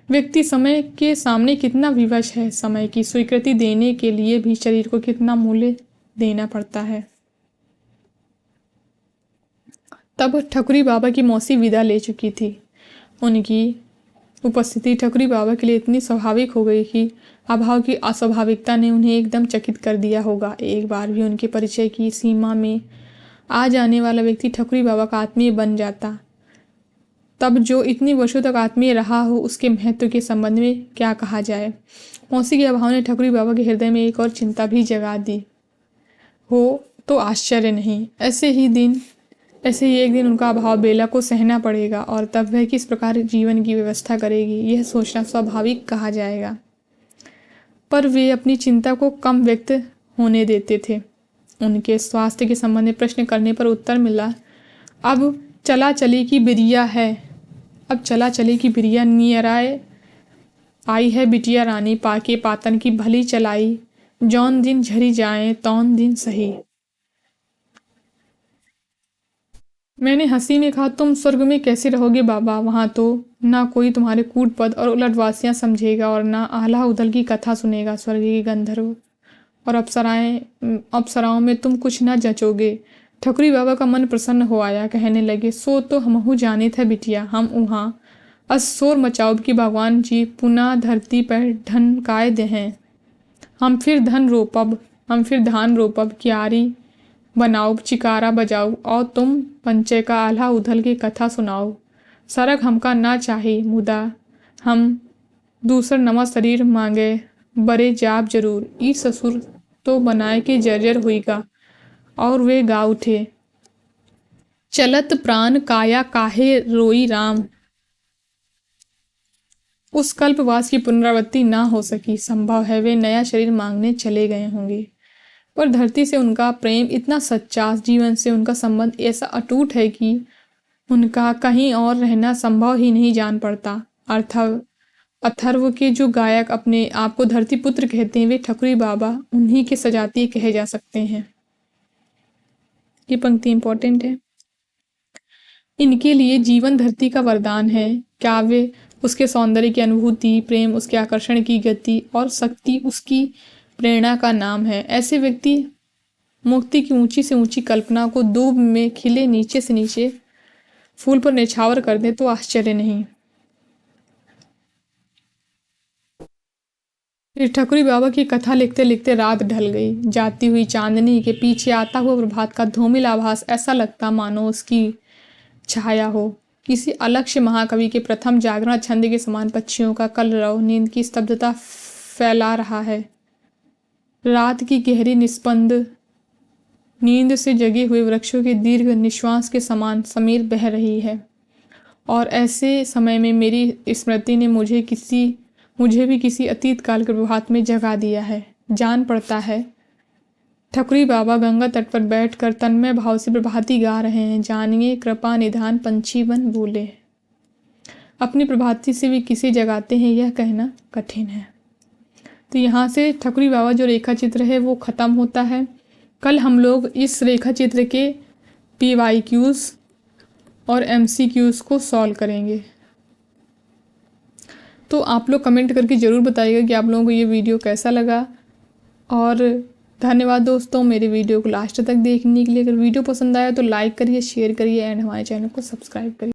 व्यक्ति समय के सामने कितना विवश है, समय की स्वीकृति देने के लिए भी शरीर को कितना मूल्य देना पड़ता है। तब ठकुरी बाबा की मौसी विदा ले चुकी थी। उनकी उपस्थिति ठकुरी बाबा के लिए इतनी स्वाभाविक हो गई कि अभाव की अस्वाभाविकता ने उन्हें एकदम चकित कर दिया होगा। एक बार भी उनके परिचय की सीमा में आ जाने वाला व्यक्ति ठकुरी बाबा का आत्मीय बन जाता, तब जो इतनी वर्षों तक आत्मीय रहा हो उसके महत्व के संबंध में क्या कहा जाए। मौसी के अभाव ने ठकुरी बाबा के हृदय में एक और चिंता भी जगा दी हो तो आश्चर्य नहीं। ऐसे ही एक दिन उनका अभाव बेला को सहना पड़ेगा, और तब वह किस प्रकार जीवन की व्यवस्था करेगी, यह सोचना स्वाभाविक कहा जाएगा। पर वे अपनी चिंता को कम व्यक्त होने देते थे। उनके स्वास्थ्य के संबंध में प्रश्न करने पर उत्तर मिला, अब चला चली की बिरिया नियराए आई है बिटिया रानी, पाके पातन की भली चलाई, जौन दिन झरी जाए तौन दिन सही। मैंने हंसी में कहा, तुम स्वर्ग में कैसे रहोगे बाबा? वहां तो ना कोई तुम्हारे कूट पद और उलटवासियां समझेगा और ना आल्हा उदल की कथा सुनेगा। स्वर्गीय गंधर्व और अप्सराओं में तुम कुछ ना जचोगे। ठकुरी बाबा का मन प्रसन्न हो आया। कहने लगे, सो तो हमहु जाने थे बिटिया, हम उहाँ असोर मचाउब की भगवान जी पुनः धरती पर धन काय दे हैं। हम फिर धान रोपब, क्यारी बनाऊब, चिकारा बजाऊ, और तुम पंचे का आल्हा उधल की कथा सुनाओ। सरक हमका ना चाही, मुदा हम दूसर नवा शरीर मांगे बरे जाब जरूर। ई ससुर तो बनाए के जर्जर हुईगा। और वे गा उठे, चलत प्राण काया काहे रोई राम। उस कल्पवास की पुनरावृत्ति ना हो सकी। संभव है वे नया शरीर मांगने चले गए होंगे, पर धरती से उनका प्रेम इतना सच्चा, जीवन से उनका संबंध ऐसा अटूट है कि उनका कहीं और रहना संभव ही नहीं जान पड़ता। अथर्व के जो गायक अपने आप को धरती पुत्र कहते हैं, वे ठकुरी बाबा उन्हीं के सजातीय कहे जा सकते हैं। ये पंक्ति इंपॉर्टेंट है। इनके लिए जीवन धरती का वरदान है। काव्य उसके सौंदर्य की अनुभूति, प्रेम उसके आकर्षण की गति और शक्ति उसकी प्रेरणा का नाम है। ऐसे व्यक्ति मुक्ति की ऊंची से ऊंची कल्पना को दूब में खिले नीचे से नीचे फूल पर निछावर कर दे तो आश्चर्य नहीं। फिर ठकुरी बाबा की कथा लिखते लिखते रात ढल गई। जाती हुई चांदनी के पीछे आता हुआ प्रभात का धूमिल आभास ऐसा लगता मानो उसकी छाया हो। किसी अलक्ष्य महाकवि के प्रथम जागरण छंद के समान पक्षियों का कलरव नींद की स्तब्धता फैला रहा है। रात की गहरी निस्पंद नींद से जगे हुए वृक्षों के दीर्घ निश्वास के समान समीर बह रही है। और ऐसे समय में मेरी स्मृति ने मुझे भी किसी अतीत काल के प्रभात में जगा दिया है। जान पड़ता है ठकुरी बाबा गंगा तट पर बैठकर तन्मय भाव से प्रभाती गा रहे हैं। जानिए कृपा निधान पंछी बन बोले। अपनी प्रभाती से भी किसे जगाते हैं यह कहना कठिन है। तो यहाँ से ठकुरी बाबा जो रेखा चित्र है वो ख़त्म होता है। कल हम लोग इस रेखा चित्र के PYQs और MCQs को सॉल्व करेंगे। तो आप लोग कमेंट करके ज़रूर बताइएगा कि आप लोगों को ये वीडियो कैसा लगा। और धन्यवाद दोस्तों मेरे वीडियो को लास्ट तक देखने के लिए। अगर वीडियो पसंद आया तो लाइक करिए, शेयर करिए एंड हमारे चैनल को सब्सक्राइब करिए।